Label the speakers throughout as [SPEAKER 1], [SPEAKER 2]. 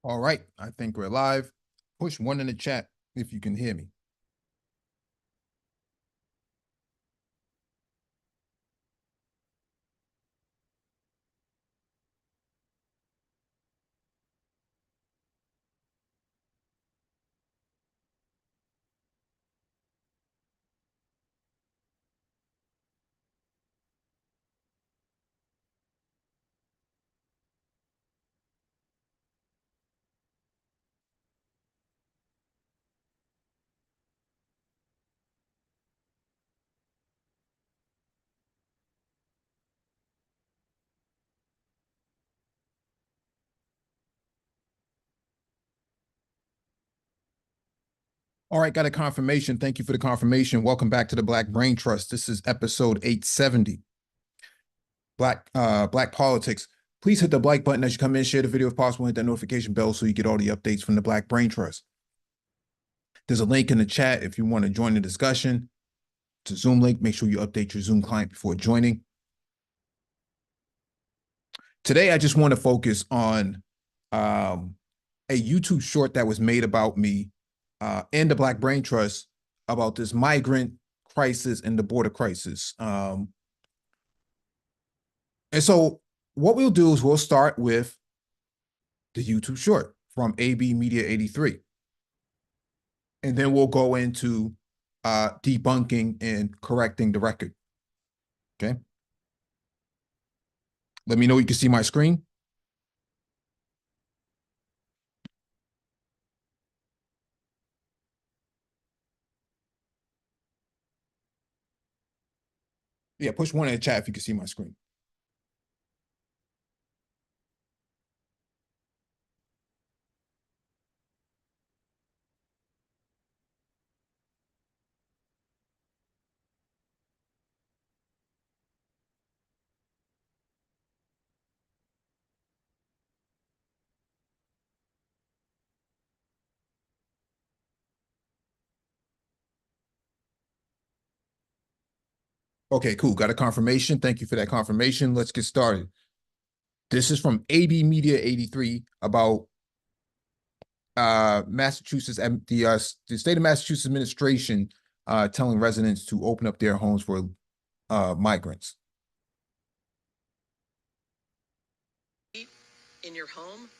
[SPEAKER 1] All right, I think we're live. Push one in the chat if you can hear me. All right, got a confirmation. Thank you for the confirmation. Welcome back to the Black Brain Trust. This is episode 870. Black Politics. Please hit the like button as you come in, share the video if possible, hit that notification bell so you get all the updates from the Black Brain Trust. There's a link in the chat if you want to join the discussion. It's a Zoom link. Make sure you update your Zoom client before joining. Today, I just want to focus on a YouTube short that was made about me and the Black Brain Trust about this migrant crisis and the border crisis. And so what we'll do is we'll start with the YouTube short from AB Media 83. And then we'll go into debunking and correcting the record. Okay. Let me know you can see my screen. Yeah, push one in the chat if you can see my screen. Okay, cool. Got a confirmation. Thank you for that confirmation. Let's get started. This is from AB Media 83 about Massachusetts, the state of Massachusetts administration telling residents to open up their homes for migrants.
[SPEAKER 2] In your home,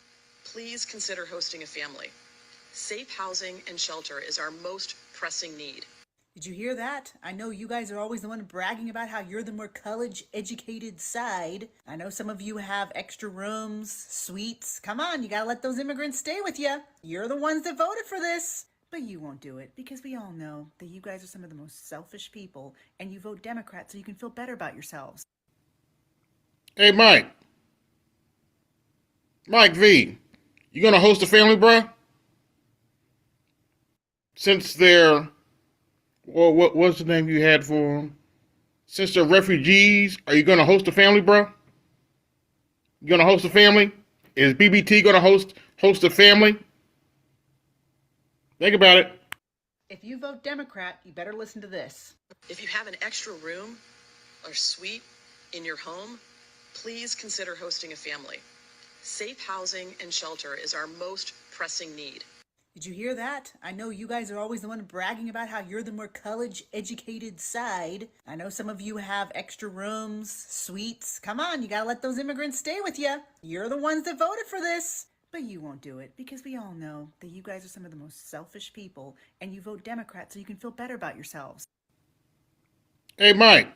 [SPEAKER 2] please consider hosting a family. Safe housing and shelter is our most pressing need.
[SPEAKER 3] Did you hear that? I know you guys are always the one bragging about how you're the more college-educated side. I know some of you have extra rooms, suites. Come on, you gotta let those immigrants stay with you. You're the ones that voted for this. But you won't do it because we all know that you guys are some of the most selfish people and you vote Democrat so you can feel better about yourselves.
[SPEAKER 4] Hey, Mike. Mike V, you gonna host a family, bruh? Since they're, well, what's the name you had for them? Since they're refugees, are you gonna host a family, bruh? You gonna host a family? Is BBT gonna host a family? Think about it.
[SPEAKER 3] If you vote Democrat, you better listen to this.
[SPEAKER 2] If you have an extra room or suite in your home, please consider hosting a family. Safe housing and shelter is our most pressing need.
[SPEAKER 3] Did you hear that? I know you guys are always the one bragging about how you're the more college-educated side. I know some of you have extra rooms, suites. Come on, you gotta let those immigrants stay with you. You're the ones that voted for this. But you won't do it because we all know that you guys are some of the most selfish people and you vote Democrat so you can feel better about yourselves.
[SPEAKER 4] Hey, Mike.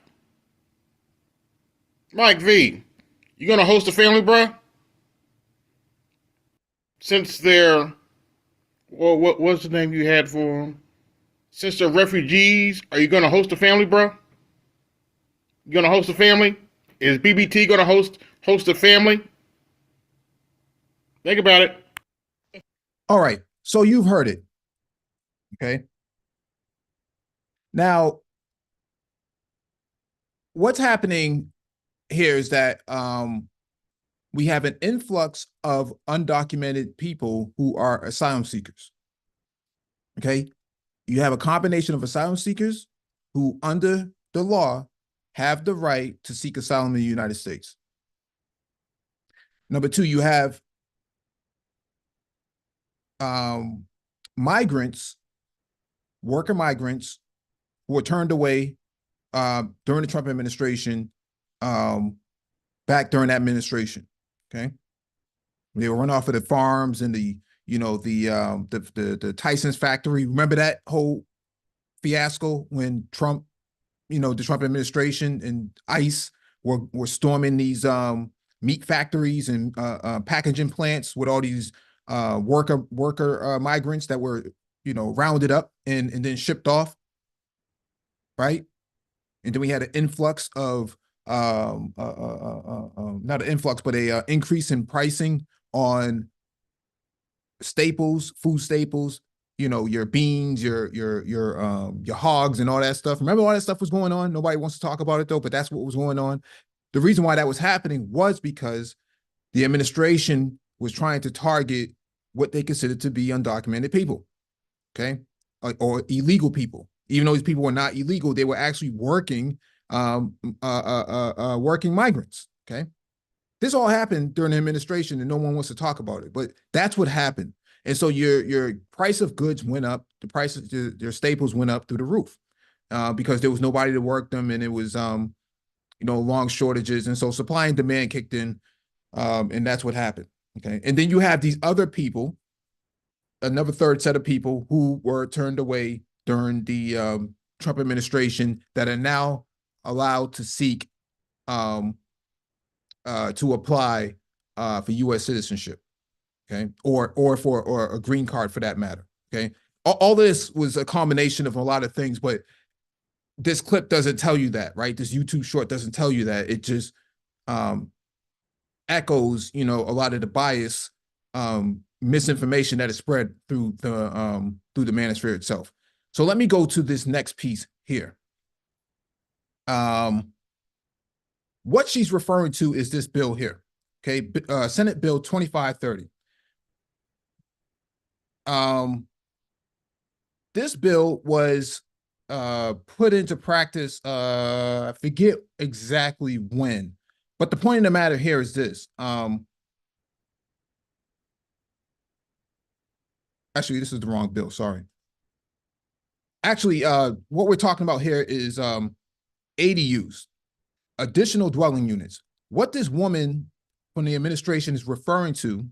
[SPEAKER 4] Mike V, you gonna host a family, bruh? Since they're, well, what's the name you had for them? Since they're refugees, are you gonna host a family, bruh? You gonna host a family? Is BBT gonna host a family? Think about it.
[SPEAKER 1] All right, so you've heard it. Okay. Now, what's happening here is that we have an influx of undocumented people who are asylum seekers. Okay. You have a combination of asylum seekers who, under the law, have the right to seek asylum in the United States. Number two, you have migrants, worker migrants, who were turned away during the Trump administration, back during that administration. Okay, they were run off of the farms and the Tyson's factory. Remember that whole fiasco when Trump, the Trump administration and ICE were storming these meat factories and packaging plants with all these worker migrants that were rounded up and then shipped off, right? And then we had an influx of not an influx, but a increase in pricing on staples, food staples, your beans, your hogs and all that stuff. Remember all that stuff was going on? Nobody wants to talk about it though, but that's what was going on. The reason why that was happening was because the administration was trying to target what they considered to be undocumented people, okay? Or illegal people. Even though these people were not illegal, they were actually working migrants, okay? This all happened during the administration and no one wants to talk about it, but that's what happened. And so your price of goods went up, the price of your staples went up through the roof because there was nobody to work them, and it was long shortages. And so supply and demand kicked in, and that's what happened, okay? And then you have these other people, another third set of people who were turned away during the Trump administration that are now allowed to seek to apply for U.S. citizenship, okay, or a green card for that matter, okay. All this was a combination of a lot of things, but this clip doesn't tell you that, right? This YouTube short doesn't tell you that. It just echoes, a lot of the bias, misinformation that is spread through the Manosphere itself. So let me go to this next piece here. What she's referring to is this bill here, okay? Senate Bill 2530. This bill was put into practice, I forget exactly when, but the point of the matter here is this. Actually, this is the wrong bill, sorry. Actually, what we're talking about here is ADUs, additional dwelling units. What this woman from the administration is referring to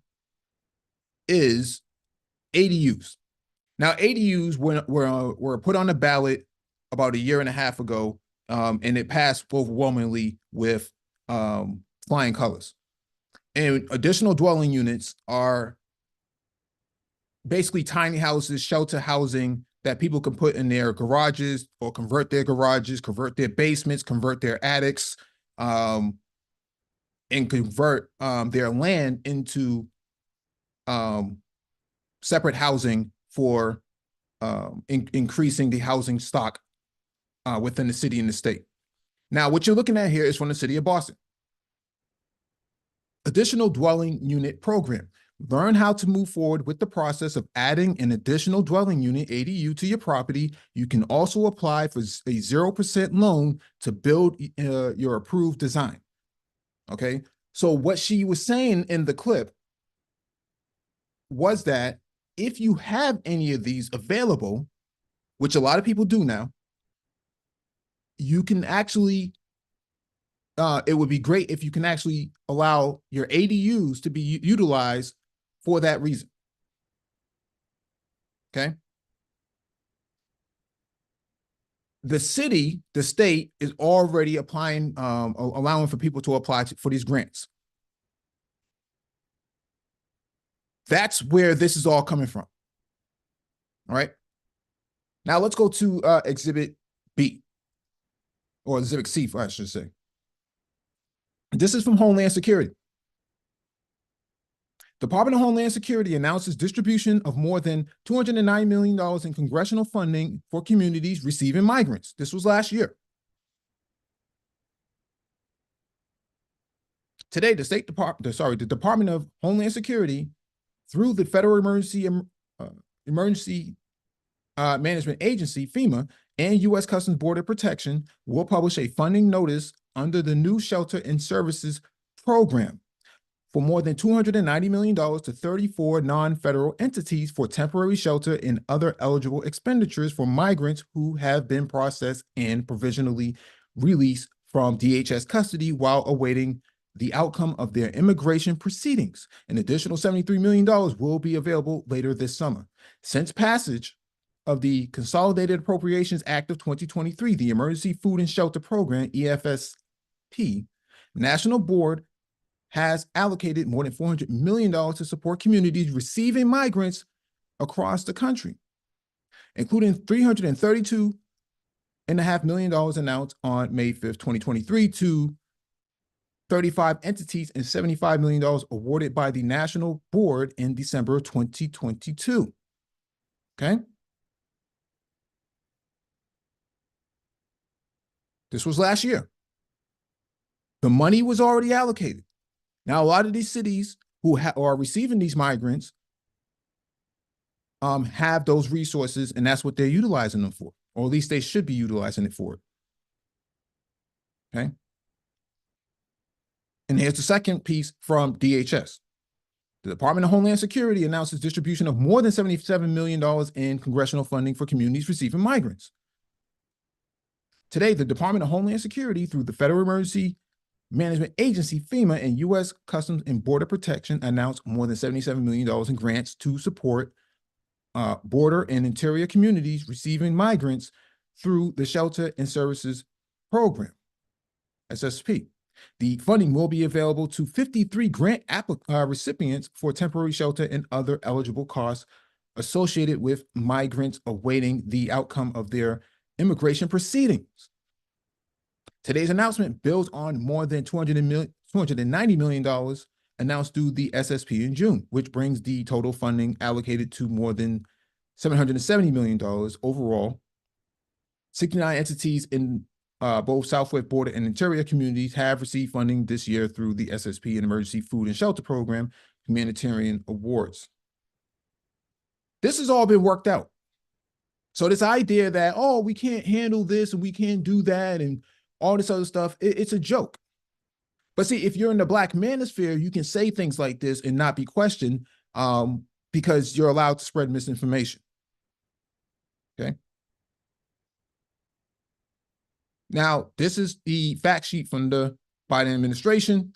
[SPEAKER 1] is ADUs. Now, ADUs were put on the ballot about a year and a half ago, and it passed overwhelmingly with flying colors. And additional dwelling units are basically tiny houses, shelter housing that people can put in their garages or convert their garages, convert their basements, convert their attics, and convert their land into separate housing for increasing the housing stock within the city and the state. Now, what you're looking at here is from the city of Boston. Additional dwelling unit program. Learn how to move forward with the process of adding an additional dwelling unit, ADU, to your property. You can also apply for a 0% loan to build your approved design. Okay, so what she was saying in the clip was that if you have any of these available, which a lot of people do now, you can actually, it would be great if you can actually allow your ADUs to be utilized for that reason, okay? The city, the state is already applying, allowing for people to apply for these grants. That's where this is all coming from, all right? Now let's go to Exhibit B, or Exhibit C, I should say. This is from Homeland Security. Department of Homeland Security announces distribution of more than $209 million in congressional funding for communities receiving migrants. This was last year. Today, the Department of Homeland Security, through the Federal Emergency Management Agency, FEMA, and U.S. Customs Border Protection will publish a funding notice under the new Shelter and Services Program. for more than $290 million to 34 non-federal entities for temporary shelter and other eligible expenditures for migrants who have been processed and provisionally released from DHS custody while awaiting the outcome of their immigration proceedings. An additional $73 million will be available later this summer. Since passage of the Consolidated Appropriations Act of 2023, the Emergency Food and Shelter Program, EFSP, National Board has allocated more than $400 million to support communities receiving migrants across the country, including $332.5 million announced on May 5th, 2023 to 35 entities and $75 million awarded by the National Board in December of 2022. Okay? This was last year. The money was already allocated. Now, a lot of these cities who are receiving these migrants have those resources, and that's what they're utilizing them for, or at least they should be utilizing it for. Okay. And here's the second piece from DHS. The Department of Homeland Security announces distribution of more than $77 million in congressional funding for communities receiving migrants. Today, the Department of Homeland Security, through the Federal Emergency Management Agency, FEMA, and U.S. Customs and Border Protection, announced more than $77 million in grants to support border and interior communities receiving migrants through the Shelter and Services Program, SSP. The funding will be available to 53 grant recipients for temporary shelter and other eligible costs associated with migrants awaiting the outcome of their immigration proceedings. Today's announcement builds on more than $290 million announced through the SSP in June, which brings the total funding allocated to more than $770 million overall. 69 entities in both Southwest border and interior communities have received funding this year through the SSP and Emergency Food and Shelter Program humanitarian awards. This has all been worked out. So this idea that, oh, we can't handle this and we can't do that and all this other stuff, it's a joke. But see, if you're in the Black Manosphere, you can say things like this and not be questioned because you're allowed to spread misinformation. Okay. Now, this is the fact sheet from the Biden administration.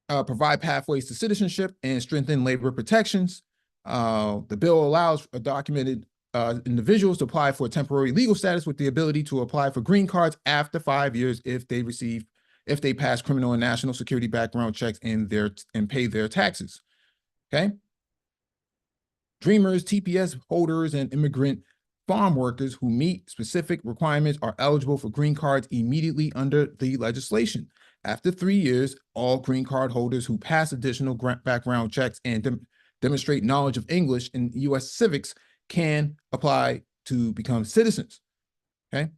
[SPEAKER 1] Provide pathways to citizenship and strengthen labor protections. The bill allows documented individuals to apply for temporary legal status with the ability to apply for green cards after 5 years if they pass criminal and national security background checks and pay their taxes. Okay. Dreamers, TPS holders, and immigrant farm workers who meet specific requirements are eligible for green cards immediately under the legislation. After 3 years, all green card holders who pass additional background checks and demonstrate knowledge of English and U.S. civics can apply to become citizens. Okay.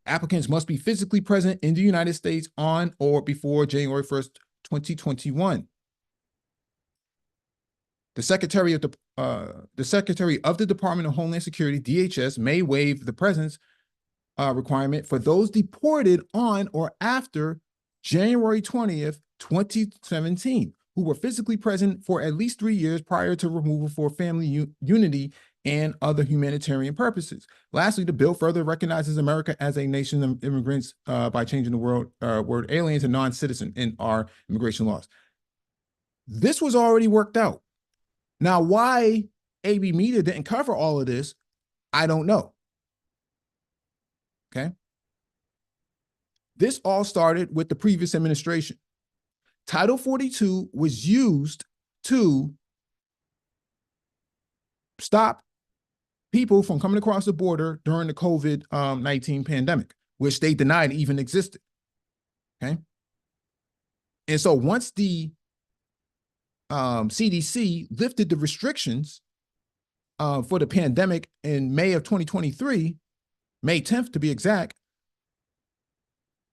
[SPEAKER 1] Applicants must be physically present in the United States on or before January 1st, 2021. The Secretary of the Department of Homeland Security, DHS, may waive the presence requirement for those deported on or after January 20th, 2017, who were physically present for at least 3 years prior to removal for family unity and other humanitarian purposes. Lastly, the bill further recognizes America as a nation of immigrants by changing the word alien to non-citizen in our immigration laws. This was already worked out. Now, why AB Media didn't cover all of this, I don't know. Okay. This all started with the previous administration. Title 42 was used to stop people from coming across the border during the COVID-19 pandemic, which they denied even existed. Okay. And so once the CDC lifted the restrictions for the pandemic in May of 2023, May 10th to be exact,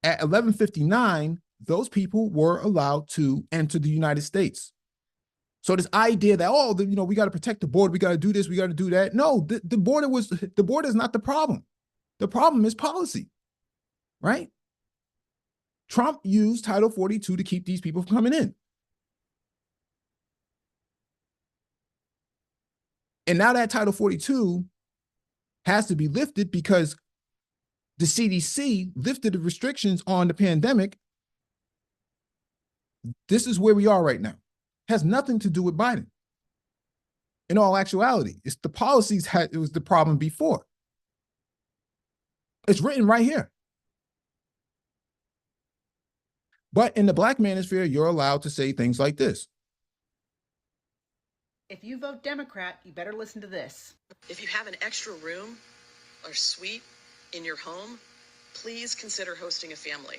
[SPEAKER 1] at 11:59, those people were allowed to enter the United States. So this idea that, oh, we got to protect the border, we got to do this, we got to do that. No, the border is not the problem. The problem is policy, right? Trump used Title 42 to keep these people from coming in. And now that Title 42 has to be lifted because the CDC lifted the restrictions on the pandemic. This is where we are right now. Has nothing to do with Biden. In all actuality, it's the policies it was the problem before. It's written right here. But in the Black Manosphere, you're allowed to say things like this.
[SPEAKER 3] If you vote Democrat, you better listen to this.
[SPEAKER 2] If you have an extra room or suite in your home, please consider hosting a family.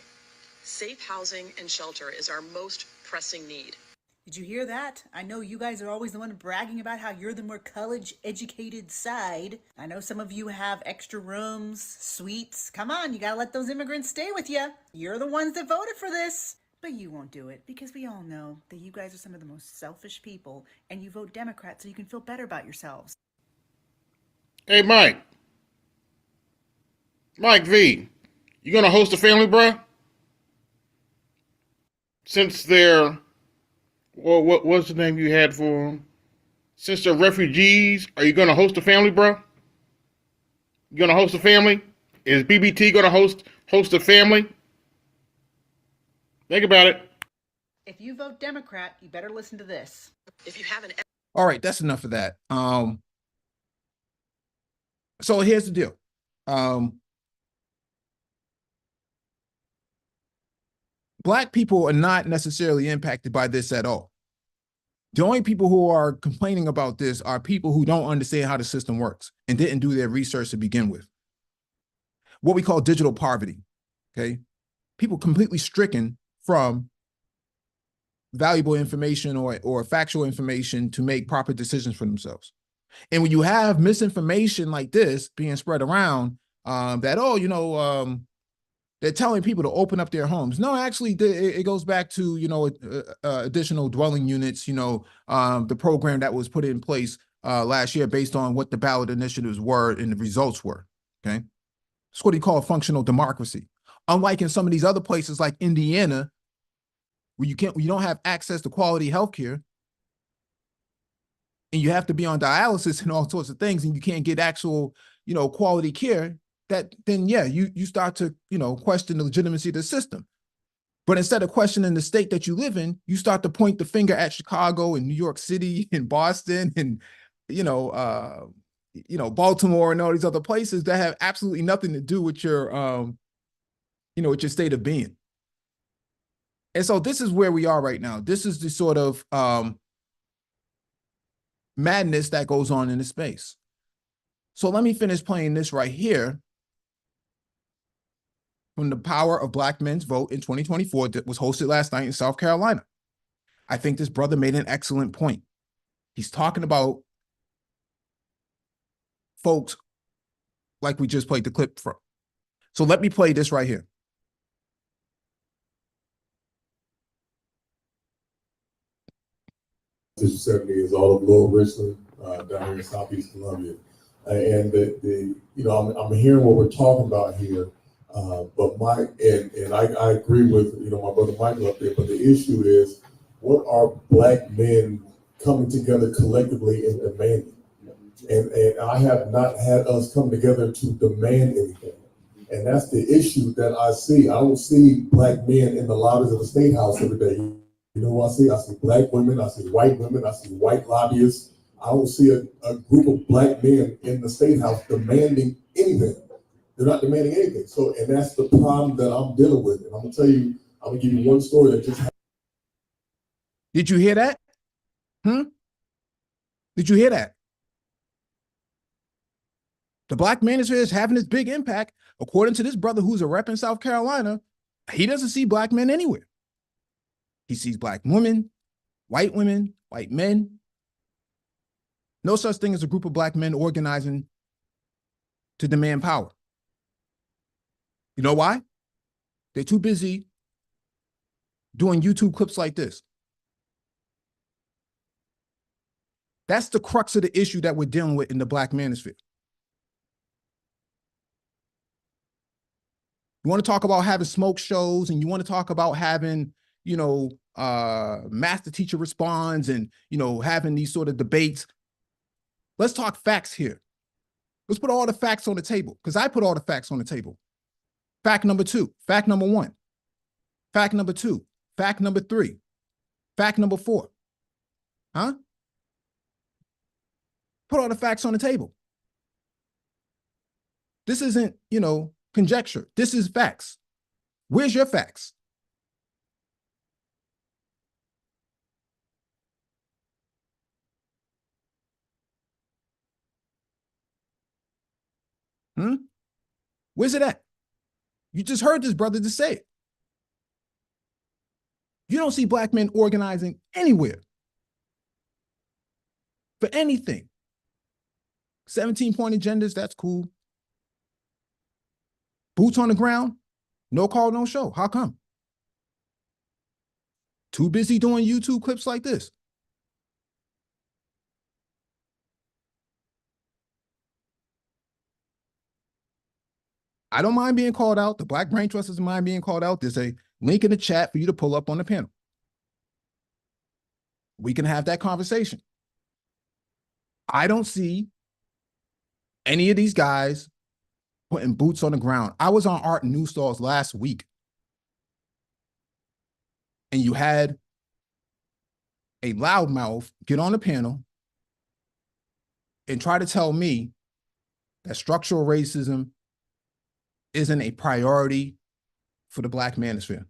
[SPEAKER 2] Safe housing and shelter is our most pressing need.
[SPEAKER 3] Did you hear that? I know you guys are always the one bragging about how you're the more college-educated side. I know some of you have extra rooms, suites. Come on, you gotta let those immigrants stay with you. You're the ones that voted for this. But you won't do it because we all know that you guys are some of the most selfish people and you vote Democrat so you can feel better about yourselves.
[SPEAKER 4] Hey, Mike. Mike V, you gonna host a family, bruh? Since they're, well, what's the name you had for them? Since they're refugees, are you gonna host a family, bruh? You gonna host a family? Is BBT gonna host a family? Think about it.
[SPEAKER 3] If you vote Democrat, you better listen to this.
[SPEAKER 2] If you have an
[SPEAKER 1] All right, that's enough of that. So here's the deal. Black people are not necessarily impacted by this at all. The only people who are complaining about this are people who don't understand how the system works and didn't do their research to begin with. What we call digital poverty, okay? People completely stricken from valuable information or factual information to make proper decisions for themselves. And when you have misinformation like this being spread around, that, oh, you know, they're telling people to open up their homes. No, actually, it goes back to, you know, additional dwelling units, you know, the program that was put in place last year based on what the ballot initiatives were and the results were, okay? It's what you call functional democracy. Unlike in some of these other places like Indiana, where you don't have access to quality healthcare, and you have to be on dialysis and all sorts of things, and you can't get actual, you know, quality care, then yeah, you start to, you know, question the legitimacy of the system. But instead of questioning the state that you live in, you start to point the finger at Chicago and New York City and Boston and, you know, Baltimore and all these other places that have absolutely nothing to do with your, you know, with your state of being. And so this is where we are right now. This is the sort of madness that goes on in the space. So let me finish playing this right here from the Power of Black Men's Vote in 2024 that was hosted last night in South Carolina. I think this brother made an excellent point. He's talking about folks like we just played the clip from. So let me play this right here.
[SPEAKER 5] '70 is all of Lower Richland, down here in Southeast Columbia. And you know, I'm hearing what we're talking about here, but I agree with, you know, my brother Michael up there, but the issue is, what are Black men coming together collectively and demanding? And I have not had us come together to demand anything. And that's the issue that I see. I don't see Black men in the lobbies of the State House every day. You know what I see? I see Black women, I see white women, I see white lobbyists. I don't see a group of Black men in the State House demanding anything. They're not demanding anything. So, and that's the problem that I'm dealing with. And I'm gonna tell you, I'm gonna give you one story that just happened.
[SPEAKER 1] Did you hear that? Did you hear that? The Black Manosphere is having this big impact. According to this brother who's a rep in South Carolina, he doesn't see Black men anywhere. He sees Black women, white men. No such thing as a group of Black men organizing to demand power. You know why? They're too busy doing YouTube clips like this. That's the crux of the issue that we're dealing with in the Black Manosphere. You want to talk about having smoke shows, and you want to talk about having, master teacher responds, and, having these sort of debates. Let's talk facts here. Let's put all the facts on the table, because I put all the facts on the table. Fact number 2, fact number 1, fact number 2, fact number 3, fact number 4. Huh? Put all the facts on the table. This isn't, conjecture. This is facts. Where's your facts? Where's it at? You just heard this brother just say it. You don't see black men organizing anywhere for anything. 17-point agendas, that's cool. Boots on the ground, no call, no show. How come? Too busy doing YouTube clips like this. I don't mind being called out. The Black Brain Trust doesn't mind being called out. There's a link in the chat for you to pull up on the panel. We can have that conversation. I don't see any of these guys putting boots on the ground. I was on Art News Stalls last week, and you had a loudmouth get on the panel and try to tell me that structural racism isn't a priority for the Black manosphere.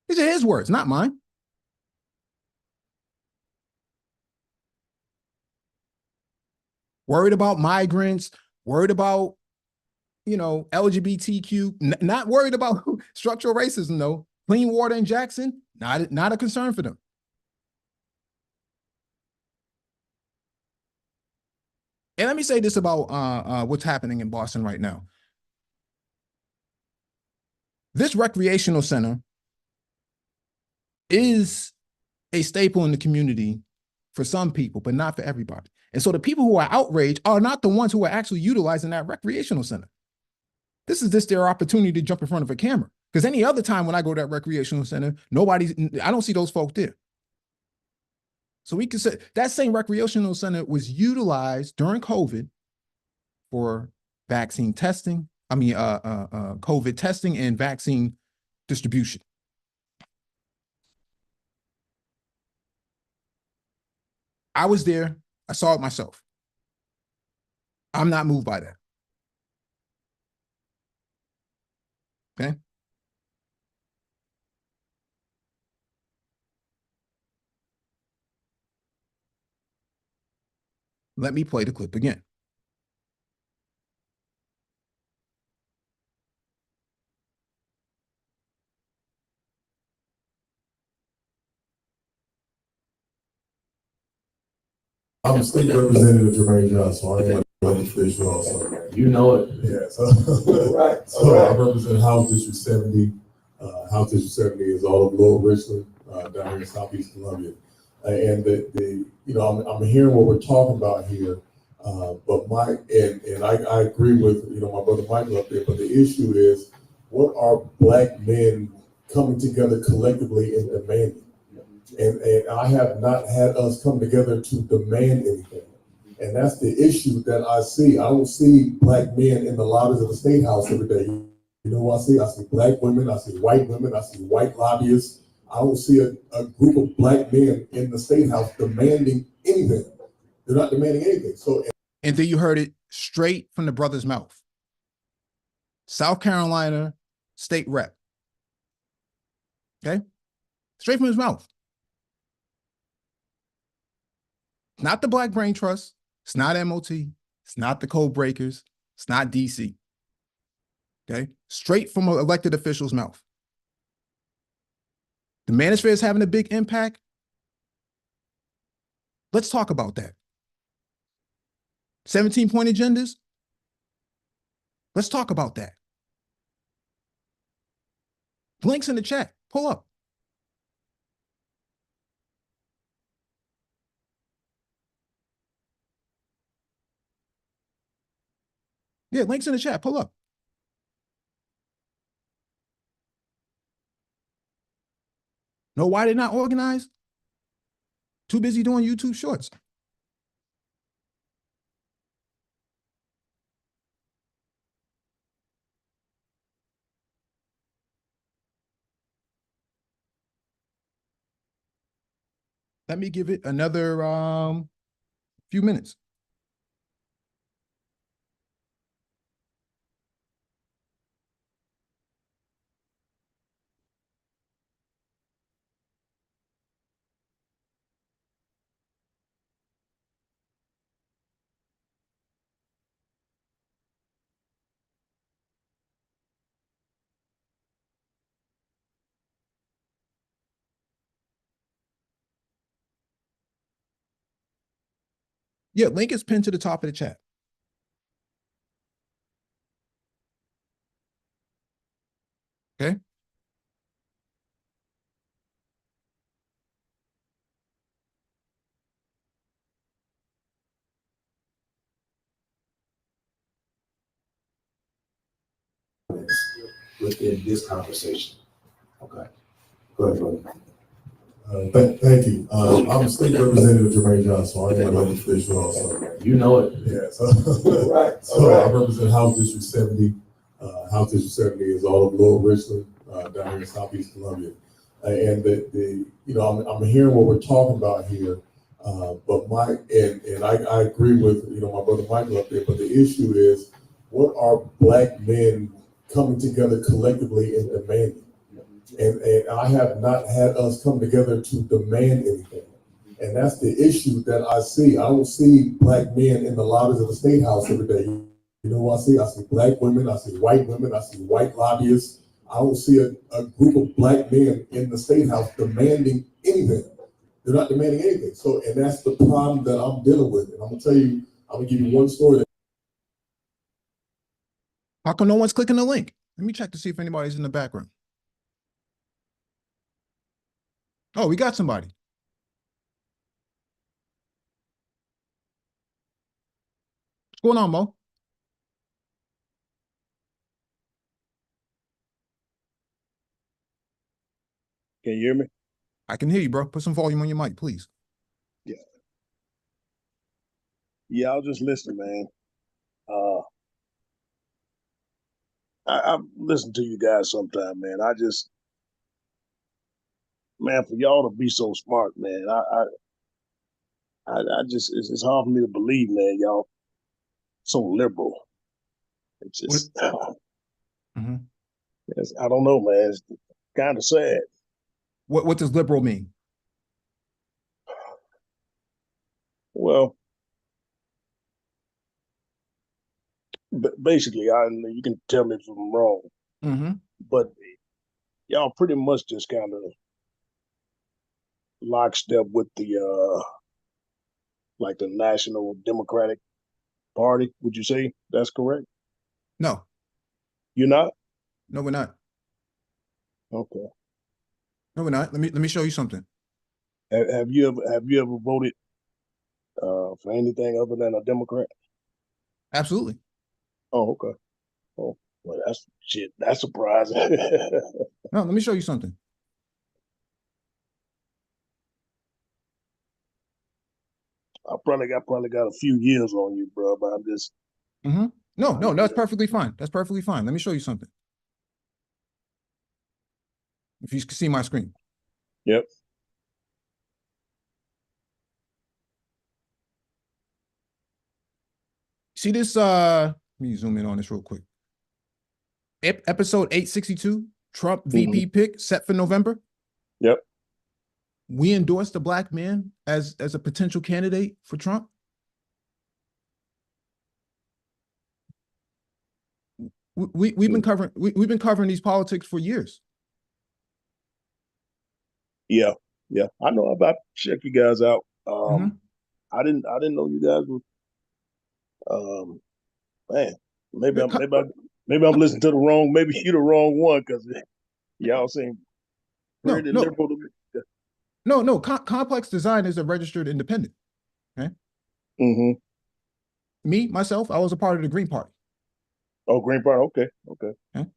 [SPEAKER 1] These are his words, not mine. Worried about migrants, worried about, LGBTQ, not worried about structural racism, though. Clean water in Jackson, not a concern for them. And let me say this about what's happening in Boston right now. This recreational center is a staple in the community for some people, but not for everybody. And so the people who are outraged are not the ones who are actually utilizing that recreational center. This is just their opportunity to jump in front of a camera. Because any other time when I go to that recreational center, I don't see those folks there. So we can say that same recreational center was utilized during COVID for vaccine testing. COVID testing and vaccine distribution. I was there. I saw it myself. I'm not moved by that. Okay. Let me play the clip again.
[SPEAKER 5] I'm State Representative Jermaine Johnson, I am a legislature also.
[SPEAKER 6] You know it.
[SPEAKER 5] Yeah, so, so I represent House District 70. House District 70 is all of Lower Richland, down here in Southeast Columbia. And I'm hearing what we're talking about here, but I agree with, my brother Michael up there, but the issue is, what are Black men coming together collectively and demanding? And I have not had us come together to demand anything. And that's the issue that I see. I don't see Black men in the lobbies of the State House every day. You know what I see? I see Black women, I see white women, I see white lobbyists. I don't see a group of Black men in the State House demanding anything. They're not demanding anything.
[SPEAKER 1] And then you heard it straight from the brother's mouth. South Carolina state rep. Okay? Straight from his mouth. It's not the Black Brain Trust. It's not MOT. It's not the Code Breakers. It's not DC. Okay? Straight from an elected official's mouth. The Manosphere is having a big impact. Let's talk about that. 17-point agendas. Let's talk about that. Links in the chat. Pull up. Yeah, links in the chat. Pull up. Know why they're not organized? Too busy doing YouTube shorts. Let me give it another few minutes. Yeah, link is pinned to the top of the chat. Okay.
[SPEAKER 6] Within this conversation. Okay. Go ahead, brother.
[SPEAKER 5] Thank you. I'm State Representative Jermaine Johnson. I am a legislative official also.
[SPEAKER 6] You know it.
[SPEAKER 5] Yeah, so,
[SPEAKER 6] Right.
[SPEAKER 5] so I represent House District 70. House District 70 is all of Lower Richland, down here in Southeast Columbia. And I'm hearing what we're talking about here. But I agree with, my brother Michael up there, but the issue is, what are Black men coming together collectively and demanding? And I have not had us come together to demand anything. And that's the issue that I see. I don't see Black men in the lobbies of the State House every day. You know what I see? I see Black women, I see white women, I see white lobbyists. I don't see a group of Black men in the State House demanding anything. They're not demanding anything. So, and that's the problem that I'm dealing with. And I'm gonna give you one story.
[SPEAKER 1] How come no one's clicking the link? Let me check to see if anybody's in the background. Oh, we got somebody. What's going on, Mo?
[SPEAKER 7] Can you hear me?
[SPEAKER 1] I can hear you, bro. Put some volume on your mic, please.
[SPEAKER 7] Yeah, I was just listening, man. I listen to you guys sometime, man. Man, for y'all to be so smart, man, I just, it's hard for me to believe, man. Y'all so liberal. It's just,
[SPEAKER 1] Mhm.
[SPEAKER 7] I don't know, man. It's kind of sad.
[SPEAKER 1] What does liberal mean?
[SPEAKER 7] Well, basically, you can tell me if I'm wrong,
[SPEAKER 1] Mm-hmm.
[SPEAKER 7] but y'all pretty much just kind of lockstep with the like the National Democratic Party. Would you say that's correct?
[SPEAKER 1] No,
[SPEAKER 7] You're not?
[SPEAKER 1] no, we're not.
[SPEAKER 7] Okay.
[SPEAKER 1] No, we're not. Let me show you something.
[SPEAKER 7] Have you ever voted for anything other than a Democrat?
[SPEAKER 1] Absolutely.
[SPEAKER 7] Oh, okay. Oh, well, that's shit. That's surprising.
[SPEAKER 1] No, let me show you something.
[SPEAKER 7] I probably got a few years on you, bro. But I'm just.
[SPEAKER 1] Mm-hmm. No, that's perfectly fine. That's perfectly fine. Let me show you something. If you can see my screen.
[SPEAKER 7] Yep.
[SPEAKER 1] See this, let me zoom in on this real quick. Episode 862, Trump VP pick set for November.
[SPEAKER 7] Yep.
[SPEAKER 1] We endorsed a Black man as a potential candidate for Trump. We've been covering these politics for years.
[SPEAKER 7] Yeah. Yeah. I know about check you guys out.
[SPEAKER 1] Mhm.
[SPEAKER 7] I didn't know you guys were. Man, maybe I'm listening to the wrong. Maybe you're the wrong one because y'all seem pretty liberal to me.
[SPEAKER 1] No. Complex Design is a registered independent. Okay.
[SPEAKER 7] Mm-hmm.
[SPEAKER 1] Me, myself, I was a part of the Green Party.
[SPEAKER 7] Oh, Green Party. Okay. Okay.
[SPEAKER 1] Okay.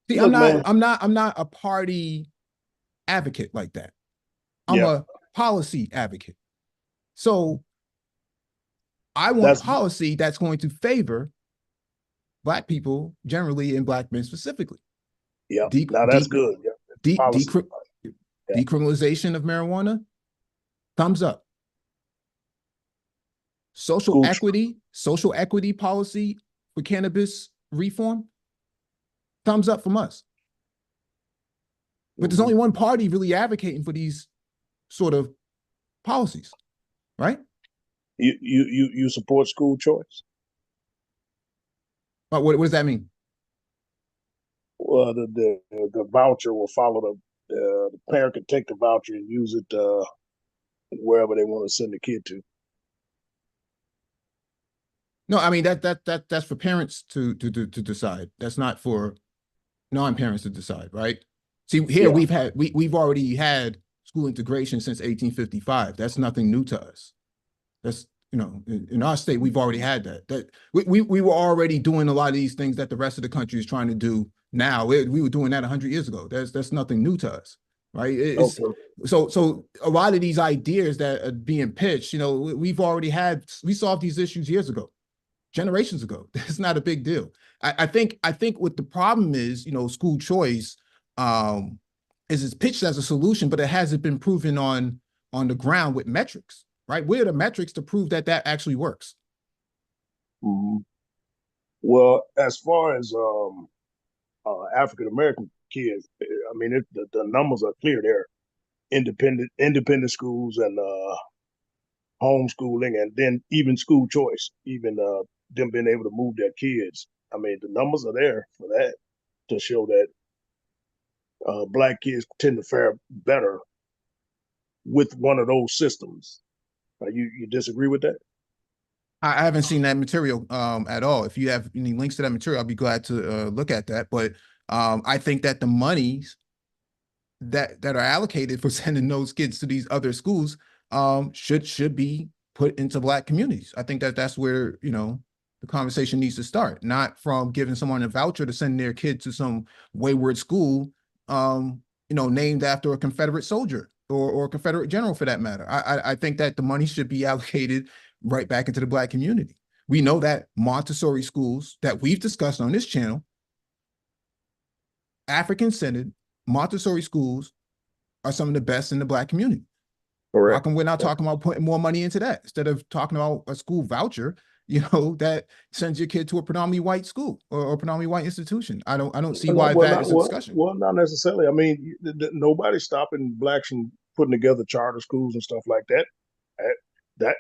[SPEAKER 1] See,
[SPEAKER 7] Look, man.
[SPEAKER 1] I'm not a party advocate like that. I'm
[SPEAKER 7] Yeah.
[SPEAKER 1] a policy advocate. So I want
[SPEAKER 7] That's-
[SPEAKER 1] policy that's going to favor Black people generally and Black men specifically.
[SPEAKER 7] Yeah.
[SPEAKER 1] De-
[SPEAKER 7] Now that's
[SPEAKER 1] de-
[SPEAKER 7] good. Yeah.
[SPEAKER 1] de-
[SPEAKER 7] Policy.
[SPEAKER 1] decri-
[SPEAKER 7] Yeah.
[SPEAKER 1] Decriminalization of marijuana, thumbs up. Social
[SPEAKER 7] School-
[SPEAKER 1] equity policy for cannabis reform, thumbs up from us. But there's only one party really advocating for these sort of policies, right?
[SPEAKER 7] You support school choice?
[SPEAKER 1] But what does that mean?
[SPEAKER 7] Well, the voucher will follow the parent can take the voucher and use it wherever they want to send the kid to.
[SPEAKER 1] No, I mean that's for parents to decide. That's not for non-parents to decide, right? See, here
[SPEAKER 7] Yeah.
[SPEAKER 1] we've already had school integration since 1855. That's nothing new to us. That's, you know, in our state, we've already had that. That we were already doing a lot of these things that the rest of the country is trying to do now. We were doing that 100 years ago. That's nothing new to us, right?
[SPEAKER 7] Okay.
[SPEAKER 1] So a lot of these ideas that are being pitched, you know, we solved these issues years ago, generations ago. It's not a big deal. I think what the problem is, you know, school choice is it's pitched as a solution, but it hasn't been proven on the ground with metrics, right? Where are the metrics to prove that actually works?
[SPEAKER 7] Mm-hmm. Well, as far as African American kids, I mean, the numbers are clear there. Independent schools and homeschooling, and then even school choice, even them being able to move their kids. I mean, the numbers are there for that to show that Black kids tend to fare better with one of those systems. You disagree with that?
[SPEAKER 1] I haven't seen that material at all. If you have any links to that material, I'll be glad to look at that. But I think that the monies that are allocated for sending those kids to these other schools should be put into Black communities. I think that's where, you know, the conversation needs to start, not from giving someone a voucher to send their kid to some wayward school, you know, named after a Confederate soldier or a Confederate general for that matter. I think that the money should be allocated right back into the Black community. We know that Montessori schools that we've discussed on this channel, African-centered Montessori schools, are some of the best in the Black community.
[SPEAKER 7] Correct.
[SPEAKER 1] How come we're not talking about putting more money into that instead of talking about a school voucher, you know, that sends your kid to a predominantly white school or predominantly white institution? I don't see why that is a discussion.
[SPEAKER 7] Well, not necessarily. I mean, nobody's stopping Blacks from putting together charter schools and stuff like that. That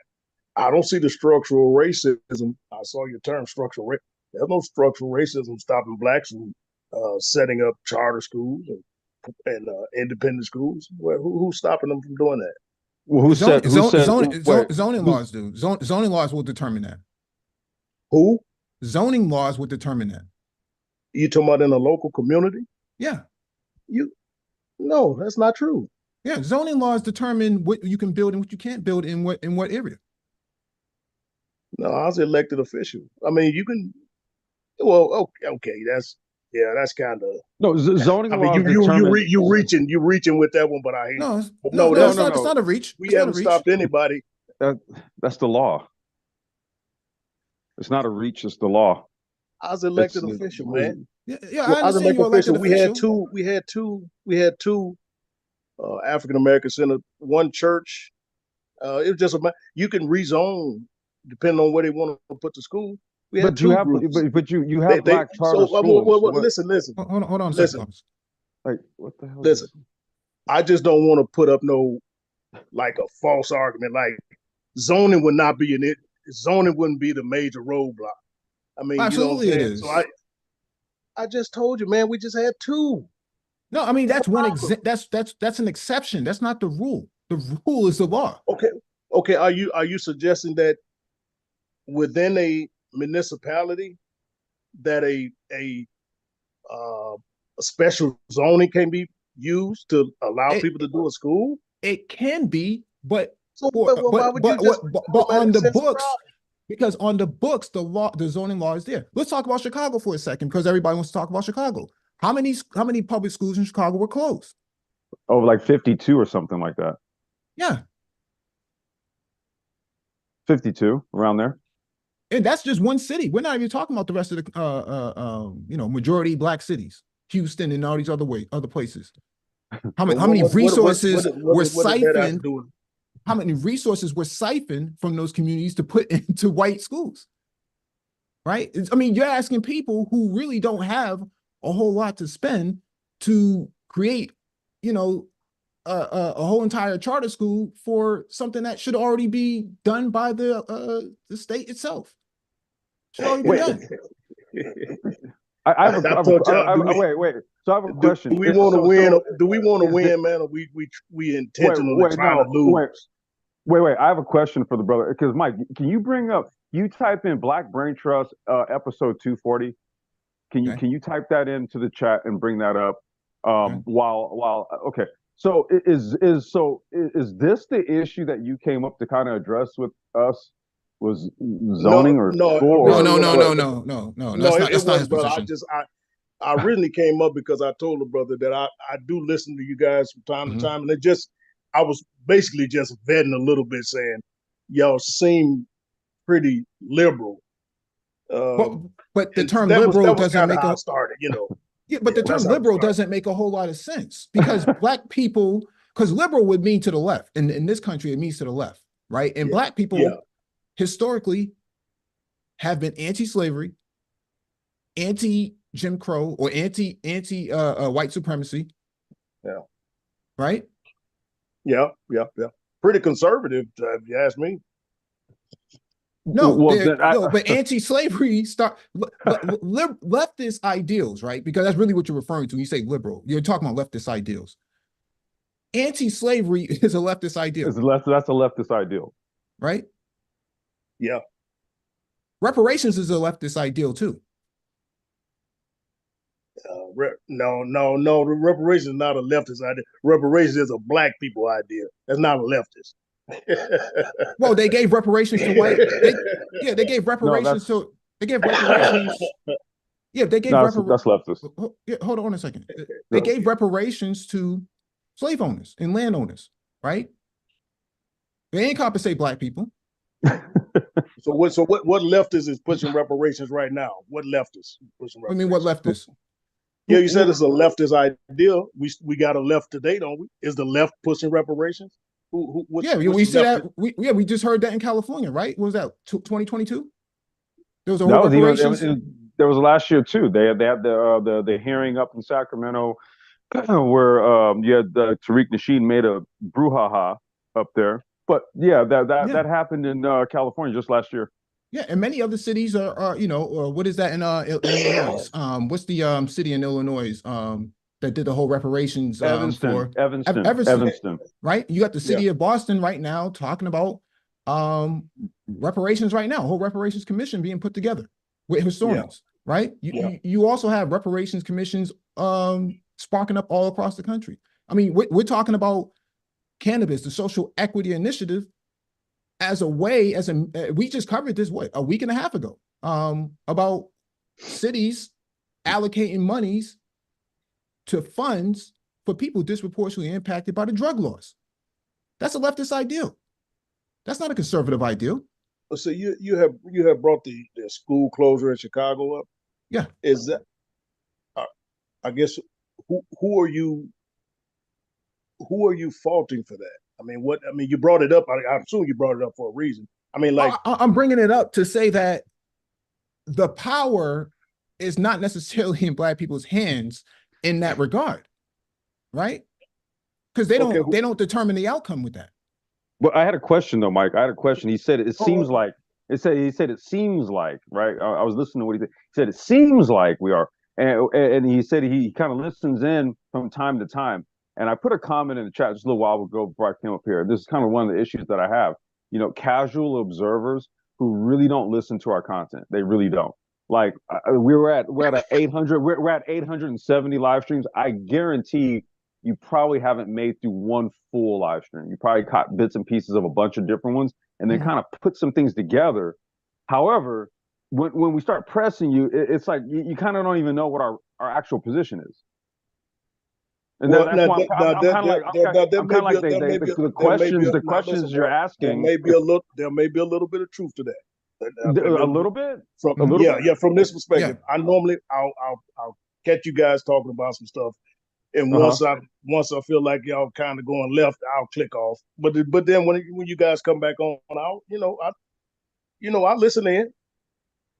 [SPEAKER 7] I don't see the structural racism. I saw your term structural racism. There's no structural racism stopping Blacks from setting up charter schools and independent schools. Well, who's stopping them from doing that?
[SPEAKER 1] Well, zoning laws do. Zoning laws will determine that.
[SPEAKER 7] Who?
[SPEAKER 1] Zoning laws will determine that.
[SPEAKER 7] You talking about in a local community?
[SPEAKER 1] Yeah.
[SPEAKER 7] No, that's not true.
[SPEAKER 1] Yeah, zoning laws determine what you can build and what you can't build in what area.
[SPEAKER 7] No, I was an elected official. I mean, you can. Well, okay, that's kind of
[SPEAKER 8] no zoning.
[SPEAKER 7] I mean, you reaching with that one, but I hate.
[SPEAKER 1] No,
[SPEAKER 7] No,
[SPEAKER 1] it's not a reach.
[SPEAKER 7] We haven't stopped anybody.
[SPEAKER 8] That's the law. It's not a reach; it's the law.
[SPEAKER 7] I was elected official, man.
[SPEAKER 1] Yeah,
[SPEAKER 7] I was elected official. We had two African Americans in one church. It was just you can rezone depending on where they want to put the school. We had two groups.
[SPEAKER 8] But you have Black charter schools.
[SPEAKER 7] Listen.
[SPEAKER 1] Hold on a
[SPEAKER 7] listen.
[SPEAKER 1] second.
[SPEAKER 8] Like, what the hell?
[SPEAKER 7] Listen, I just don't want to put up no like a false argument. Like zoning would not be in it. Zoning wouldn't be the major roadblock. I mean,
[SPEAKER 1] absolutely,
[SPEAKER 7] you know
[SPEAKER 1] it is.
[SPEAKER 7] So I just told you, man. We just had two.
[SPEAKER 1] No, I mean that's that's an exception. That's not the rule. The rule is the law.
[SPEAKER 7] Okay. Are you suggesting that within a municipality that a special zoning can be used to allow people to do a school?
[SPEAKER 1] It can be, but
[SPEAKER 7] why would you just
[SPEAKER 1] on the books, because on the books the zoning law is there. Let's talk about Chicago for a second, because everybody wants to talk about Chicago. How many public schools in Chicago were closed?
[SPEAKER 8] Oh, like 52 or something like that.
[SPEAKER 1] Yeah.
[SPEAKER 8] 52 around there.
[SPEAKER 1] And that's just one city. We're not even talking about the rest of the majority black cities, Houston and all these other places. How many resources were siphoned? How many resources were siphoned from those communities to put into white schools? Right? I mean, you're asking people who really don't have a whole lot to spend to create, a whole entire charter school for something that should already be done by the state itself. Should already be done.
[SPEAKER 8] I have wait. So I have a question.
[SPEAKER 7] Do we want to win? Do we want to win, man? Or we intentionally trying to lose?
[SPEAKER 8] Wait. I have a question for the brother. Because Mike, can you bring up? You type in Black Brain Trust episode 240. Can you type that into the chat and bring that up? Okay. So is this the issue that you came up to kind of address with us? Was zoning or
[SPEAKER 1] no. That's not his position.
[SPEAKER 7] I originally came up because I told the brother that I do listen to you guys from time to time, and I was basically just vetting a little bit, saying y'all seem pretty liberal.
[SPEAKER 1] But the term liberal doesn't make a
[SPEAKER 7] started,
[SPEAKER 1] Yeah, but the term liberal doesn't make a whole lot of sense because black people, because liberal would mean to the left. And in this country, it means to the left, right? And black people historically have been anti-slavery, anti-Jim Crow, or anti white supremacy.
[SPEAKER 7] Yeah.
[SPEAKER 1] Right?
[SPEAKER 7] Yeah. Pretty conservative, if you ask me.
[SPEAKER 1] No, but anti-slavery leftist ideals, right? Because that's really what you're referring to when you say liberal. You're talking about leftist ideals. Anti-slavery is a leftist ideal.
[SPEAKER 8] That's a leftist ideal.
[SPEAKER 1] Right?
[SPEAKER 7] Yeah.
[SPEAKER 1] Reparations is a leftist ideal too.
[SPEAKER 7] No. The reparations is not a leftist idea. Reparations is a black people idea. That's not a leftist.
[SPEAKER 1] Well, they gave reparations to white. They gave reparations to. They gave reparations. Yeah, they gave reparations.
[SPEAKER 8] That's leftist.
[SPEAKER 1] Hold on a second. They gave reparations to slave owners and landowners, right? They ain't compensate black people.
[SPEAKER 7] So what leftist is pushing reparations right now? What leftist pushing reparations?
[SPEAKER 1] I mean, what leftist?
[SPEAKER 7] Yeah, you said it's a leftist idea. We got a left today, don't we? Is the left pushing reparations?
[SPEAKER 1] We said that. We just heard that in California, right? What was that 2022? There was a whole reparations.
[SPEAKER 8] There was last year too. They had the hearing up in Sacramento where you had Tariq Nasheed made a brouhaha up there. But that happened in California just last year.
[SPEAKER 1] Yeah, and many other cities are what is that in Illinois? What's the city in Illinois that did the whole reparations
[SPEAKER 8] Evanston,
[SPEAKER 1] right? You got the city of Boston right now talking about reparations right now, a whole reparations commission being put together with historians, right? You also have reparations commissions sparking up all across the country. I mean, we're talking about cannabis, the social equity initiative, as a way, we just covered this, a week and a half ago, about cities allocating monies to funds for people disproportionately impacted by the drug laws. That's a leftist ideal. That's not a conservative ideal.
[SPEAKER 7] So you have brought the school closure in Chicago up.
[SPEAKER 1] Yeah.
[SPEAKER 7] Is that? I guess who are you faulting for that? I mean, you brought it up. I assume you brought it up for a reason. I mean,
[SPEAKER 1] I'm bringing it up to say that the power is not necessarily in black people's hands in that regard, right? Because they don't determine the outcome with that.
[SPEAKER 8] Well, I had a question though, Mike. I had a question. He said it seems like it seems like, right? I was listening to what he said. He said it seems like we are, and he said he kind of listens in from time to time. And I put a comment in the chat just a little while ago before I came up here. This is kind of one of the issues that I have. Casual observers who really don't listen to our content. They really don't. Like we're at 800. We're at 870 live streams. I guarantee you probably haven't made through one full live stream. You probably caught bits and pieces of a bunch of different ones, and then kind of put some things together. However, when we start pressing you, it's like you kind of don't even know what our actual position is. And
[SPEAKER 7] Well,
[SPEAKER 8] that's
[SPEAKER 7] now,
[SPEAKER 8] why I'm kind of like I'm kind of like the questions you're
[SPEAKER 7] there
[SPEAKER 8] asking.
[SPEAKER 7] may be a little, there may be a little bit of truth to that.
[SPEAKER 8] A little bit,
[SPEAKER 7] From
[SPEAKER 8] a little
[SPEAKER 7] yeah,
[SPEAKER 8] bit.
[SPEAKER 7] yeah. From this
[SPEAKER 1] Yeah.
[SPEAKER 7] perspective, I normally I'll catch you guys talking about some stuff, and
[SPEAKER 8] Uh-huh.
[SPEAKER 7] once I feel like y'all kind of going left, I'll click off. But then when you guys come back on, I listen in.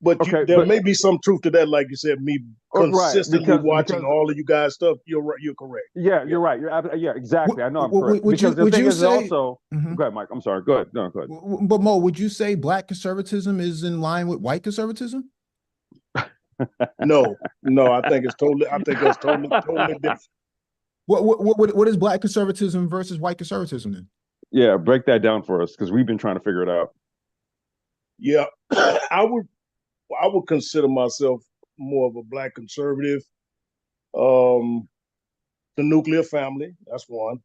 [SPEAKER 7] But
[SPEAKER 8] Okay,
[SPEAKER 7] there
[SPEAKER 8] but
[SPEAKER 7] may be some truth to that, like you said. Me
[SPEAKER 8] right,
[SPEAKER 7] consistently watching
[SPEAKER 8] because
[SPEAKER 7] all of you guys' stuff, you're right. You're correct.
[SPEAKER 8] yeah,
[SPEAKER 7] Yeah.
[SPEAKER 8] you're right. Yeah, exactly. I know I'm correct.
[SPEAKER 1] Would you
[SPEAKER 8] Because the
[SPEAKER 1] would
[SPEAKER 8] thing
[SPEAKER 1] you
[SPEAKER 8] is
[SPEAKER 1] say?
[SPEAKER 8] also,
[SPEAKER 1] Mhm.
[SPEAKER 8] go ahead, Mike. I'm sorry. Go ahead. No, go ahead.
[SPEAKER 1] But Mo, would you say black conservatism is in line with white conservatism?
[SPEAKER 7] No, no, I think it's totally. I think that's totally different.
[SPEAKER 1] What is black conservatism versus white conservatism then?
[SPEAKER 8] Yeah, break that down for us because we've been trying to figure it out.
[SPEAKER 7] Yeah, I would consider myself more of a black conservative. Um, the nuclear family, that's one.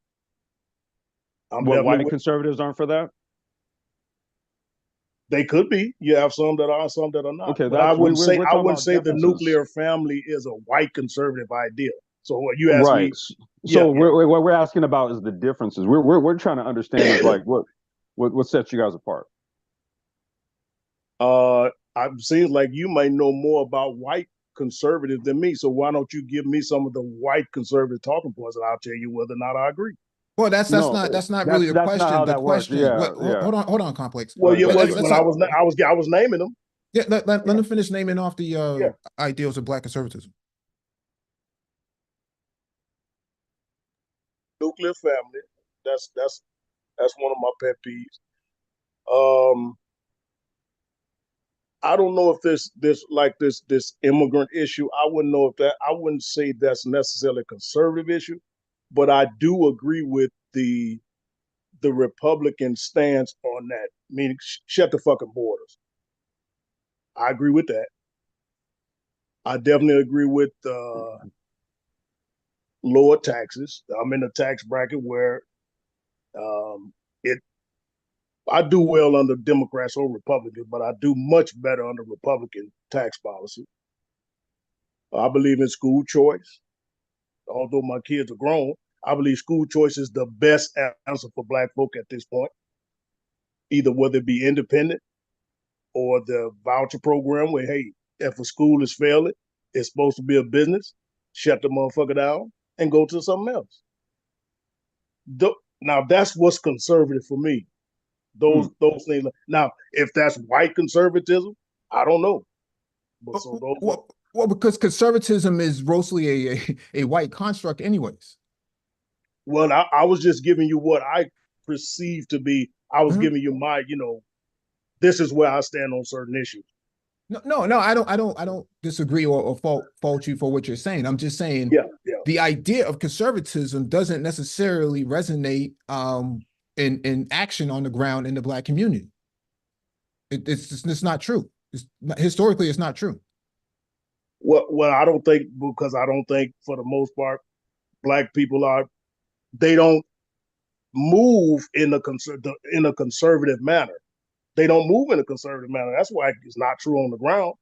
[SPEAKER 7] I'm
[SPEAKER 8] What
[SPEAKER 7] definitely
[SPEAKER 8] white conservatives aren't for that?
[SPEAKER 7] They could be. You have some that are, some that are not.
[SPEAKER 8] Okay,
[SPEAKER 7] But I
[SPEAKER 8] we're
[SPEAKER 7] I
[SPEAKER 8] talking
[SPEAKER 7] wouldn't
[SPEAKER 8] about
[SPEAKER 7] say the
[SPEAKER 8] differences.
[SPEAKER 7] nuclear family is a white conservative idea. So what you asked
[SPEAKER 8] Right.
[SPEAKER 7] me,
[SPEAKER 8] So
[SPEAKER 7] yeah.
[SPEAKER 8] what we're asking about is the differences. We're trying to understand is like what sets you guys apart.
[SPEAKER 7] It seems like you might know more about white conservative than me. So why don't you give me some of the white conservative talking points, and I'll tell you whether or not I agree.
[SPEAKER 1] Well, that's
[SPEAKER 8] No,
[SPEAKER 1] not really the
[SPEAKER 8] that's not
[SPEAKER 1] question.
[SPEAKER 8] how
[SPEAKER 1] The
[SPEAKER 8] that works.
[SPEAKER 1] question.
[SPEAKER 8] Yeah, yeah.
[SPEAKER 1] Hold on, complex.
[SPEAKER 7] Well, yeah,
[SPEAKER 8] Go ahead.
[SPEAKER 7] when I was naming them.
[SPEAKER 1] Yeah, let them finish naming off the
[SPEAKER 7] Yeah.
[SPEAKER 1] ideals of black conservatism.
[SPEAKER 7] Nuclear family. That's one of my pet peeves. Um, I don't know if this immigrant issue. I wouldn't say that's necessarily a conservative issue, but I do agree with the Republican stance on that. Meaning, shut the fucking borders. I agree with that. I definitely agree with lower taxes. I'm in a tax bracket where it I do well under Democrats or Republicans, but I do much better under Republican tax policy. I believe in school choice. Although my kids are grown, I believe school choice is the best answer for black folk at this point. Either whether it be independent or the voucher program where, hey, if a school is failing, it's supposed to be a business, shut the motherfucker down and go to something else. Now that's what's conservative for me. Those things. Now, if that's white conservatism, I don't know. But so those.
[SPEAKER 1] Well, because conservatism is grossly a white construct, anyways.
[SPEAKER 7] Well, I was just giving you what I perceive to be. I was giving you my, this is where I stand on certain issues.
[SPEAKER 1] No, I don't disagree or fault you for what you're saying. I'm just saying, the idea of conservatism doesn't necessarily resonate in action on the ground in the black community. It's not true. Historically, it's not true.
[SPEAKER 7] Well, I don't think, because I don't think for the most part, black people they don't move in a conservative manner. They don't move in a conservative manner. That's why it's not true on the ground,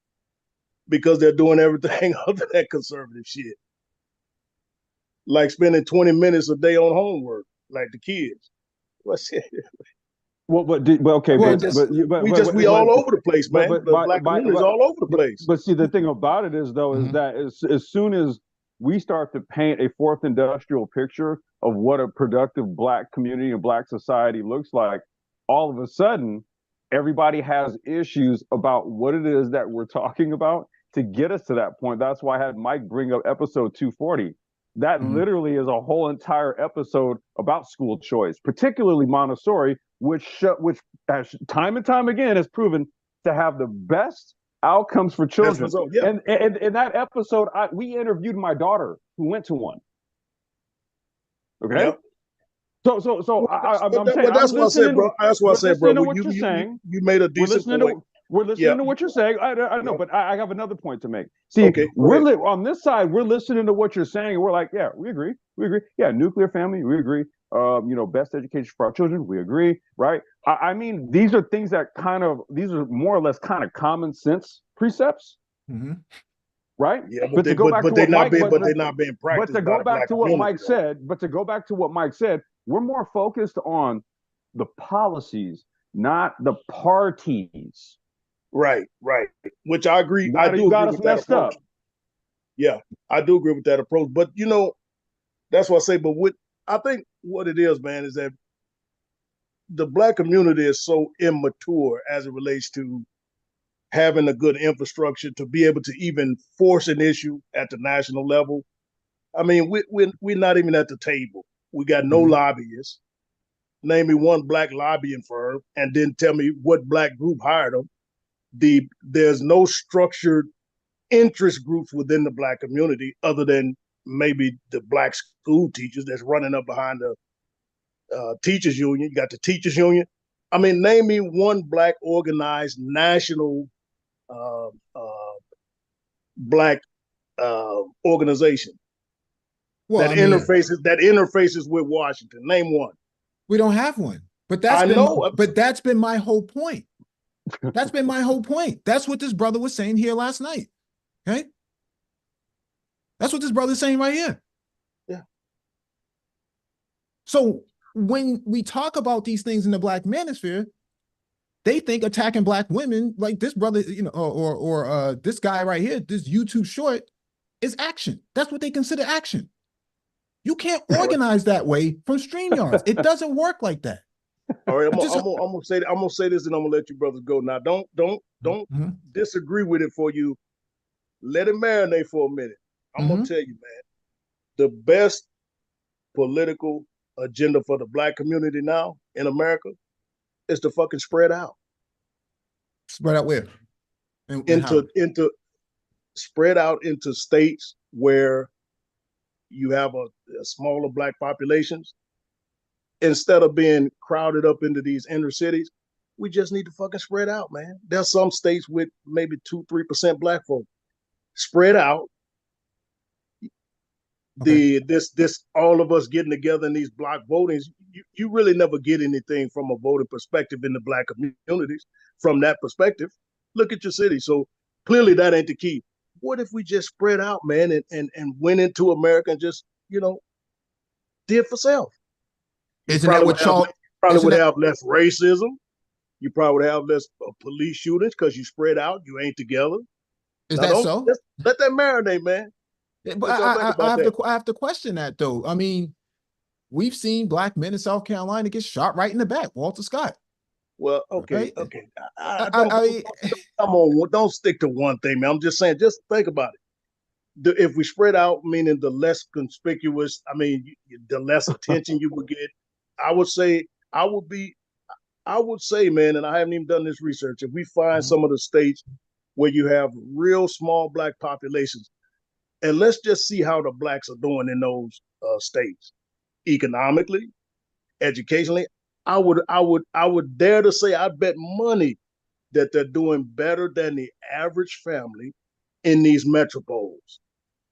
[SPEAKER 7] because they're doing everything other than conservative shit. Like spending 20 minutes a day on homework, like the kids. What's it?
[SPEAKER 8] Well, we
[SPEAKER 7] all over the place, man. The black community is all over the place.
[SPEAKER 8] But see, the thing about it is, though, is that as soon as we start to paint a fourth industrial picture of what a productive black community and black society looks like, all of a sudden, everybody has issues about what it is that we're talking about to get us to that point. That's why I had Mike bring up episode 240. That literally is a whole entire episode about school choice, particularly Montessori, which time and time again has proven to have the best outcomes for children. And in that episode, we interviewed my daughter who went to one. Okay. Yep. I'm saying
[SPEAKER 7] that's what I said, bro. That's what I said, bro.
[SPEAKER 8] What you're saying.
[SPEAKER 7] You made a decent point.
[SPEAKER 8] We're listening to what you're saying. I know, but I have another point to make. See, on this side, we're listening to what you're saying, and we're like, yeah, we agree. Yeah, nuclear family, we agree. Best education for our children, we agree, right? I mean, these are things that these are more or less kind of common sense precepts. right?
[SPEAKER 7] Yeah,
[SPEAKER 8] But to go back to what Mike,
[SPEAKER 7] but they're not being
[SPEAKER 8] but
[SPEAKER 7] practiced
[SPEAKER 8] to
[SPEAKER 7] by
[SPEAKER 8] go
[SPEAKER 7] the
[SPEAKER 8] back
[SPEAKER 7] black
[SPEAKER 8] to what
[SPEAKER 7] community.
[SPEAKER 8] Mike said, we're more focused on the policies, not the parties.
[SPEAKER 7] Right. Which I agree. I do
[SPEAKER 8] You got
[SPEAKER 7] agree
[SPEAKER 8] us
[SPEAKER 7] with that
[SPEAKER 8] messed
[SPEAKER 7] approach.
[SPEAKER 8] up.
[SPEAKER 7] Yeah, I do agree with that approach. But that's what I say. But I think what it is, man, is that the black community is so immature as it relates to having a good infrastructure to be able to even force an issue at the national level. I mean, we're not even at the table. We got no lobbyists. Name me one black lobbying firm, and then tell me what black group hired them. There's no structured interest groups within the black community other than maybe the black school teachers that's running up behind the teachers union. You got the teachers union. I mean, name me one black organized national uh, uh, black organization
[SPEAKER 1] Well,
[SPEAKER 7] that interfaces with Washington. Name one.
[SPEAKER 1] we don't have one. But that's been my whole point. That's been my whole point. That's what this brother was saying here last night. Okay? That's what this brother's saying right here.
[SPEAKER 7] Yeah.
[SPEAKER 1] So when we talk about these things in the black manosphere, they think attacking black women, like this brother, or this guy right here, this YouTube short, is action. That's what they consider action. You can't organize that way from StreamYards. It doesn't work like that.
[SPEAKER 7] All right, I'm gonna say this, and I'm gonna let you brothers go. Now, don't disagree with it for you. Let it marinate for a minute. I'm gonna tell you, man, the best political agenda for the black community now in America is to fucking spread out.
[SPEAKER 1] Spread out where? And
[SPEAKER 7] into spread out into states where you have a smaller black populations. Instead of being crowded up into these inner cities, we just need to fucking spread out, man. There's some states with maybe 2-3% black folk. Spread out.
[SPEAKER 1] Okay.
[SPEAKER 7] This all of us getting together in these block votings, you really never get anything from a voting perspective in the black communities from that perspective. Look at your city. So clearly that ain't the key. What if we just spread out, man, and went into America and just, did for self?
[SPEAKER 1] Isn't that what y'all
[SPEAKER 7] would have less racism. You probably would have less police shootings because you spread out. You ain't together.
[SPEAKER 1] Is that so?
[SPEAKER 7] Let that marinate, man.
[SPEAKER 1] But I have to question that though. I mean, we've seen black men in South Carolina get shot right in the back. Walter Scott.
[SPEAKER 7] Well, okay.
[SPEAKER 1] I
[SPEAKER 7] Come on, don't stick to one thing, man. I'm just saying, just think about it. If we spread out, meaning the less conspicuous, I mean, the less attention you would get. I would say, man, and I haven't even done this research. If we find some of the states where you have real small black populations, and let's just see how the blacks are doing in those states, economically, educationally. I would dare to say, I bet money that they're doing better than the average family in these metropoles.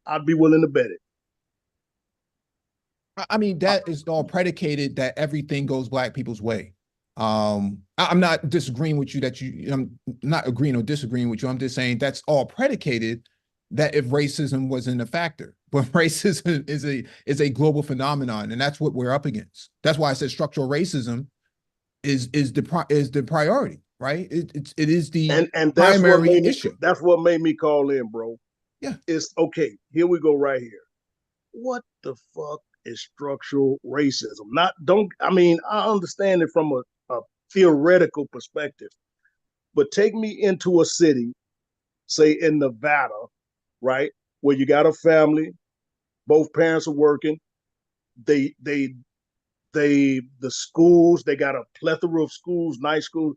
[SPEAKER 7] I'd be willing to bet it.
[SPEAKER 1] I mean, that is all predicated that everything goes black people's way. I'm not disagreeing with you I'm not agreeing or disagreeing with you. I'm just saying that's all predicated that if racism wasn't a factor, but racism is a global phenomenon, and that's what we're up against. That's why I said structural racism is the priority, right? It is the
[SPEAKER 7] and that's
[SPEAKER 1] primary issue.
[SPEAKER 7] That's what made me call in, bro.
[SPEAKER 1] Yeah,
[SPEAKER 7] it's okay. Here we go, right here. What the fuck is structural racism? I understand it from a theoretical perspective, but take me into a city, say in Nevada, right, where you got a family, both parents are working, the schools, they got a plethora of schools, nice schools.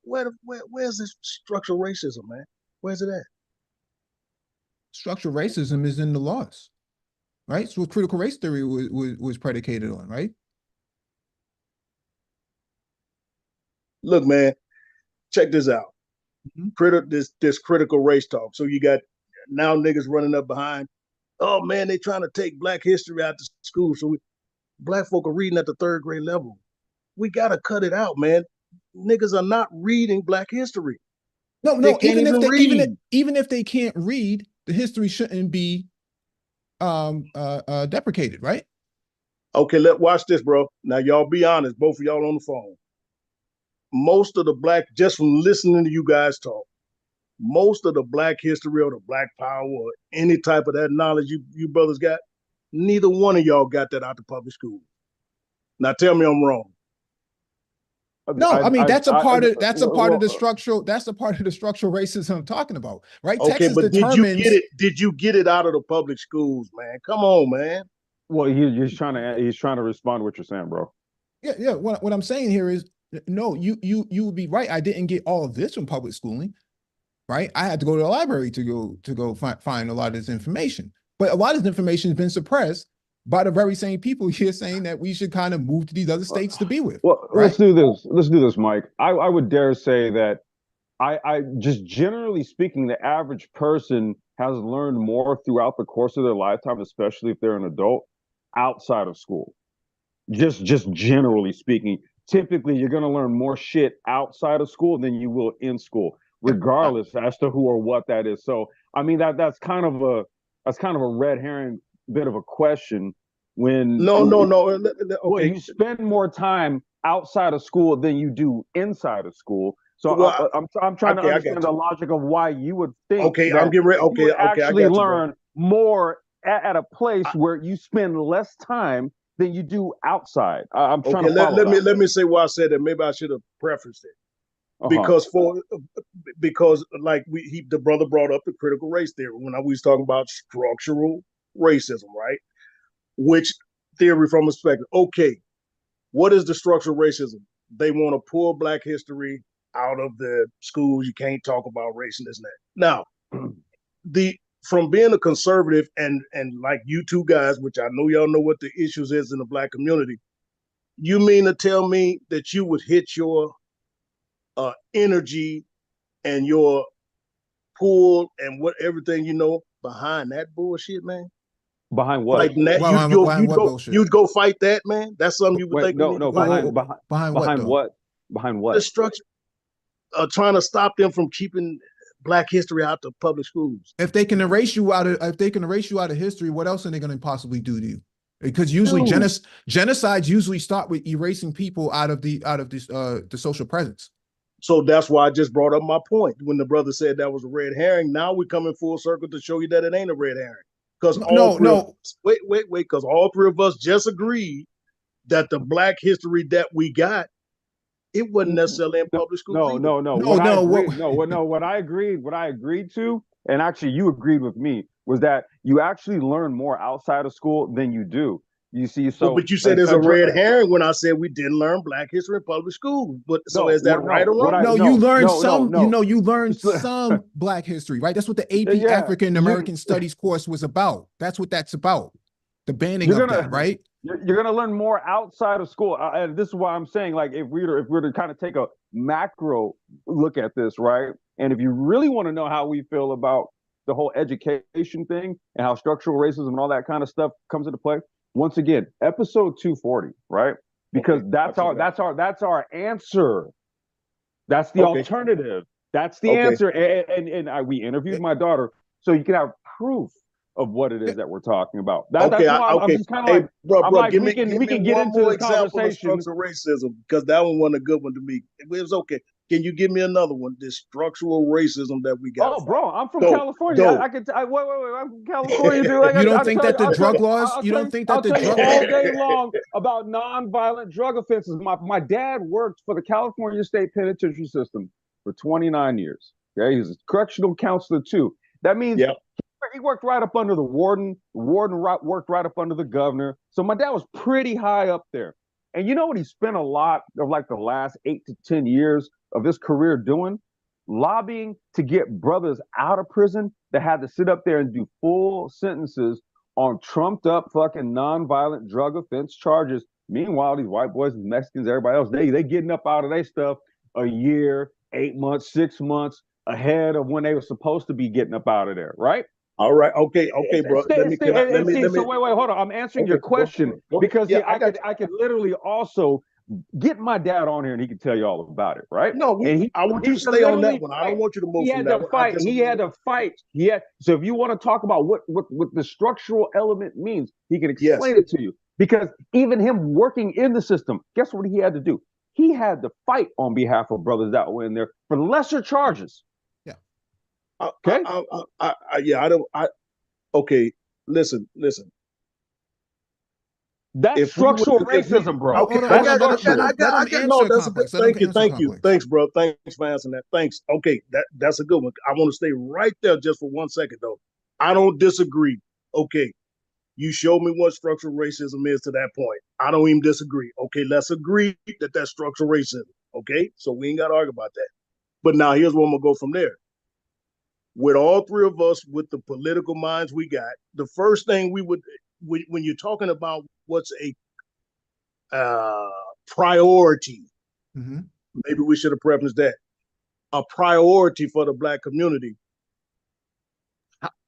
[SPEAKER 7] Where's this structural racism, man? Where's it at?
[SPEAKER 1] Structural racism is in the laws, right? So what critical race theory was predicated on, right?
[SPEAKER 7] Look, man, check this out. This critical race talk. So you got now niggas running up behind. Oh man, they trying to take black history out to school. So black folk are reading at the 3rd grade level. We gotta cut it out, man. Niggas are not reading black history.
[SPEAKER 1] No, even if they can't read, the history shouldn't be deprecated, right?
[SPEAKER 7] Okay, watch this, bro. Now y'all be honest, both of y'all on the phone. Most of the black, just from listening to you guys talk, most of the black history or the black power or any type of that knowledge you brothers got, neither one of y'all got that out the public school. Now tell me I'm wrong.
[SPEAKER 1] No, I mean that's a part of the structural racism I'm talking about, right?
[SPEAKER 7] Okay,
[SPEAKER 1] Texas
[SPEAKER 7] but
[SPEAKER 1] determines.
[SPEAKER 7] Did you get it out of the public schools, man? Come on, man.
[SPEAKER 8] Well, he's trying to respond to what you're saying, bro.
[SPEAKER 1] Yeah. What I'm saying here is, no, you would be right. I didn't get all of this from public schooling, right? I had to go to the library to go find a lot of this information. But a lot of this information has been suppressed by the very same people here saying that we should kind of move to these other states to be with.
[SPEAKER 8] Well,
[SPEAKER 1] right?
[SPEAKER 8] Let's do this, Mike. I would dare say that I just generally speaking, the average person has learned more throughout the course of their lifetime, especially if they're an adult, outside of school. Just generally speaking, typically you're going to learn more shit outside of school than you will in school, regardless as to who or what that is. So, I mean, that's kind of a red herring bit of a question. When
[SPEAKER 7] okay,
[SPEAKER 8] well, you spend more time outside of school than you do inside of school. So
[SPEAKER 7] well,
[SPEAKER 8] I'm trying to understand the logic of why you would think.
[SPEAKER 7] Okay, I'm getting ready. Okay,
[SPEAKER 8] actually learn more at a place where you spend less time than you do outside. I'm trying to follow
[SPEAKER 7] let me say why I said that. Maybe I should have prefaced it. Because like the brother brought up the critical race theory when we was talking about structural racism, right? Which theory from a perspective? Okay, what is the structural racism? They want to pull Black history out of the schools. You can't talk about race and this and that. Now, from being a conservative and like you two guys, which I know y'all know what the issues is in the Black community, you mean to tell me that you would hit your energy and your pull and everything you know behind that bullshit, man?
[SPEAKER 8] Behind what?
[SPEAKER 7] Like that, you'd go fight that, man. That's something you would think.
[SPEAKER 8] Behind what?
[SPEAKER 7] The structure, trying to stop them from keeping Black history out of public schools.
[SPEAKER 1] If they can erase you out of history, what else are they going to possibly do to you? Because usually genocides usually start with erasing people out of the social presence.
[SPEAKER 7] So that's why I just brought up my point when the brother said that was a red herring. Now we come in full circle to show you that it ain't a red herring. Because because all three of us just agreed that the Black history that we got, it wasn't necessarily in public schools.
[SPEAKER 8] What I agreed to, and actually you agreed with me, was that you actually learn more outside of school than you do. You see,
[SPEAKER 7] but you said there's a red herring when I said we didn't learn Black history in public school. But is that right or wrong?
[SPEAKER 1] You learned some. You learned some Black history, right? That's what the AP African American Studies course was about. That's what that's about. The banning of that, right?
[SPEAKER 8] You're gonna learn more outside of school, and this is why I'm saying, like, if we were to kind of take a macro look at this, right? And if you really want to know how we feel about the whole education thing and how structural racism and all that kind of stuff comes into play. Once again, episode 240, right? Because that's our answer. That's the alternative. That's the answer. And we interviewed my daughter, so you can have proof of what it is that we're talking about. I'm just kind of we can get into the conversation.
[SPEAKER 7] Of structural racism, because that one wasn't a good one to me. It was okay. Can you give me another one? This structural racism that we got.
[SPEAKER 8] Oh, bro, I'm from California. Wait, I'm from California, dude.
[SPEAKER 1] You don't think that the drug laws? You don't think that the drug laws
[SPEAKER 8] all day long about nonviolent drug offenses? My dad worked for the California State Penitentiary System for 29 years. Okay, he's a correctional counselor too. That means he worked right up under the warden. The warden worked right up under the governor. So my dad was pretty high up there. And you know what he spent a lot of like the last 8 to 10 years of his career doing? Lobbying to get brothers out of prison that had to sit up there and do full sentences on trumped up fucking nonviolent drug offense charges. Meanwhile, these white boys, Mexicans, everybody else, they getting up out of their stuff a year, 8 months, 6 months ahead of when they were supposed to be getting up out of there, right?
[SPEAKER 7] All right, okay, bro.
[SPEAKER 8] Wait, hold on. I'm answering your question because I could literally also Get my dad on here and he can tell you all about it, right?
[SPEAKER 7] No,
[SPEAKER 8] And
[SPEAKER 7] I want you to
[SPEAKER 8] had
[SPEAKER 7] stay on
[SPEAKER 8] literally
[SPEAKER 7] that one. I
[SPEAKER 8] fight.
[SPEAKER 7] don't want you to move
[SPEAKER 8] He
[SPEAKER 7] from
[SPEAKER 8] had
[SPEAKER 7] that
[SPEAKER 8] to
[SPEAKER 7] one.
[SPEAKER 8] fight. He had to fight. So if you want to talk about what the structural element means, he can
[SPEAKER 7] Yes.
[SPEAKER 8] explain it to you. Because even him working in the system, guess what he had to do? He had to fight on behalf of brothers that were in there for lesser charges.
[SPEAKER 1] Yeah.
[SPEAKER 8] Okay.
[SPEAKER 7] Okay. Listen.
[SPEAKER 8] That's
[SPEAKER 7] If we would,
[SPEAKER 8] structural
[SPEAKER 7] if we,
[SPEAKER 8] racism, bro.
[SPEAKER 7] okay,
[SPEAKER 1] Hold on,
[SPEAKER 7] I
[SPEAKER 1] hold on.
[SPEAKER 7] got,
[SPEAKER 1] Let
[SPEAKER 7] I
[SPEAKER 1] him,
[SPEAKER 7] got,
[SPEAKER 1] let
[SPEAKER 7] I
[SPEAKER 1] him,
[SPEAKER 7] got,
[SPEAKER 1] let
[SPEAKER 7] I
[SPEAKER 1] him
[SPEAKER 7] got.
[SPEAKER 1] answer
[SPEAKER 7] No, that's a good.
[SPEAKER 1] complex. Let him
[SPEAKER 7] Thank you,
[SPEAKER 1] answer
[SPEAKER 7] thank you,
[SPEAKER 1] complex.
[SPEAKER 7] thanks, bro. Thanks for answering that. Thanks. Okay, that's a good one. I want to stay right there just for 1 second though. I don't disagree. Okay, you showed me what structural racism is to that point. I don't even disagree. Okay, let's agree that that's structural racism. Okay, so we ain't got to argue about that. But now here's where I'm gonna go from there. With all three of us, with the political minds we got, the first thing we would, when you're talking about what's a priority,
[SPEAKER 1] Mm-hmm.
[SPEAKER 7] maybe we should have prefaced that, a priority for the Black community.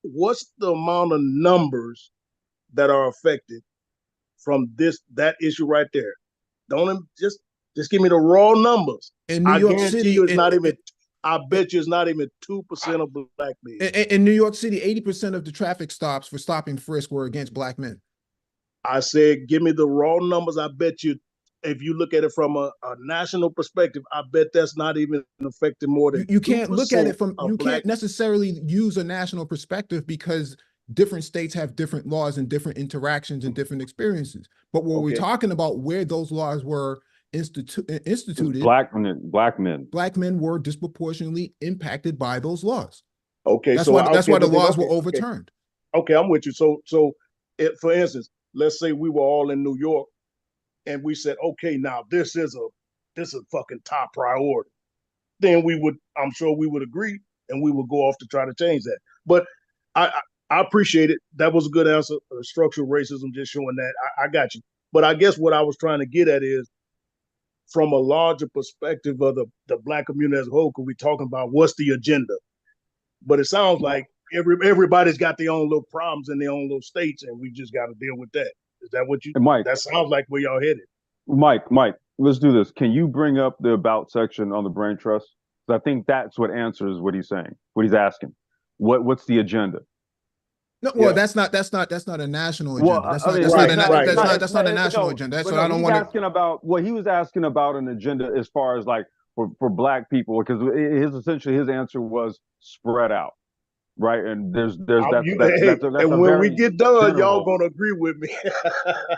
[SPEAKER 7] What's the amount of numbers that are affected from that issue right there? Don't just give me the raw numbers.
[SPEAKER 1] In New
[SPEAKER 7] I
[SPEAKER 1] York
[SPEAKER 7] guarantee
[SPEAKER 1] City,
[SPEAKER 7] you it's not even. I bet you it's not even 2% of Black men.
[SPEAKER 1] in New York City, 80% of the traffic stops for stopping frisk were against Black men.
[SPEAKER 7] I said, give me the raw numbers. I bet you, if you look at it from a national perspective, I bet that's not even affecting more than
[SPEAKER 1] You can't look at it from, you
[SPEAKER 7] Black.
[SPEAKER 1] can't necessarily use a national perspective because different states have different laws and different interactions and different experiences. But when we're talking about where those laws were instituted,
[SPEAKER 8] Black men.
[SPEAKER 1] Black men were disproportionately impacted by those laws.
[SPEAKER 7] Okay,
[SPEAKER 1] that's
[SPEAKER 7] so
[SPEAKER 1] why that's why the laws were
[SPEAKER 7] okay.
[SPEAKER 1] overturned.
[SPEAKER 7] Okay, I'm with you. So for instance, let's say we were all in New York and we said, okay, now this is a fucking top priority. Then I'm sure we would agree and we would go off to try to change that. But I appreciate it. That was a good answer. Structural racism, just showing that. I got you. But I guess what I was trying to get at is, from a larger perspective of the Black community as a whole, because we're talking about what's the agenda. But it sounds like everybody's got their own little problems in their own little states, and we just got to deal with that. Is that what you?
[SPEAKER 8] Mike,
[SPEAKER 7] that sounds like where y'all headed.
[SPEAKER 8] Mike, let's do this. Can you bring up the about section on the brain trust? I think that's what answers what he's saying, what he's asking. What's the agenda?
[SPEAKER 1] No, well, that's not a national agenda.
[SPEAKER 8] Well,
[SPEAKER 1] That's
[SPEAKER 8] I mean,
[SPEAKER 1] that's not a national agenda. So I don't want to.
[SPEAKER 8] Asking about he was asking about an agenda as far as like for Black people, because essentially his answer was spread out, right? And that's
[SPEAKER 7] and when we get done, y'all gonna agree with me.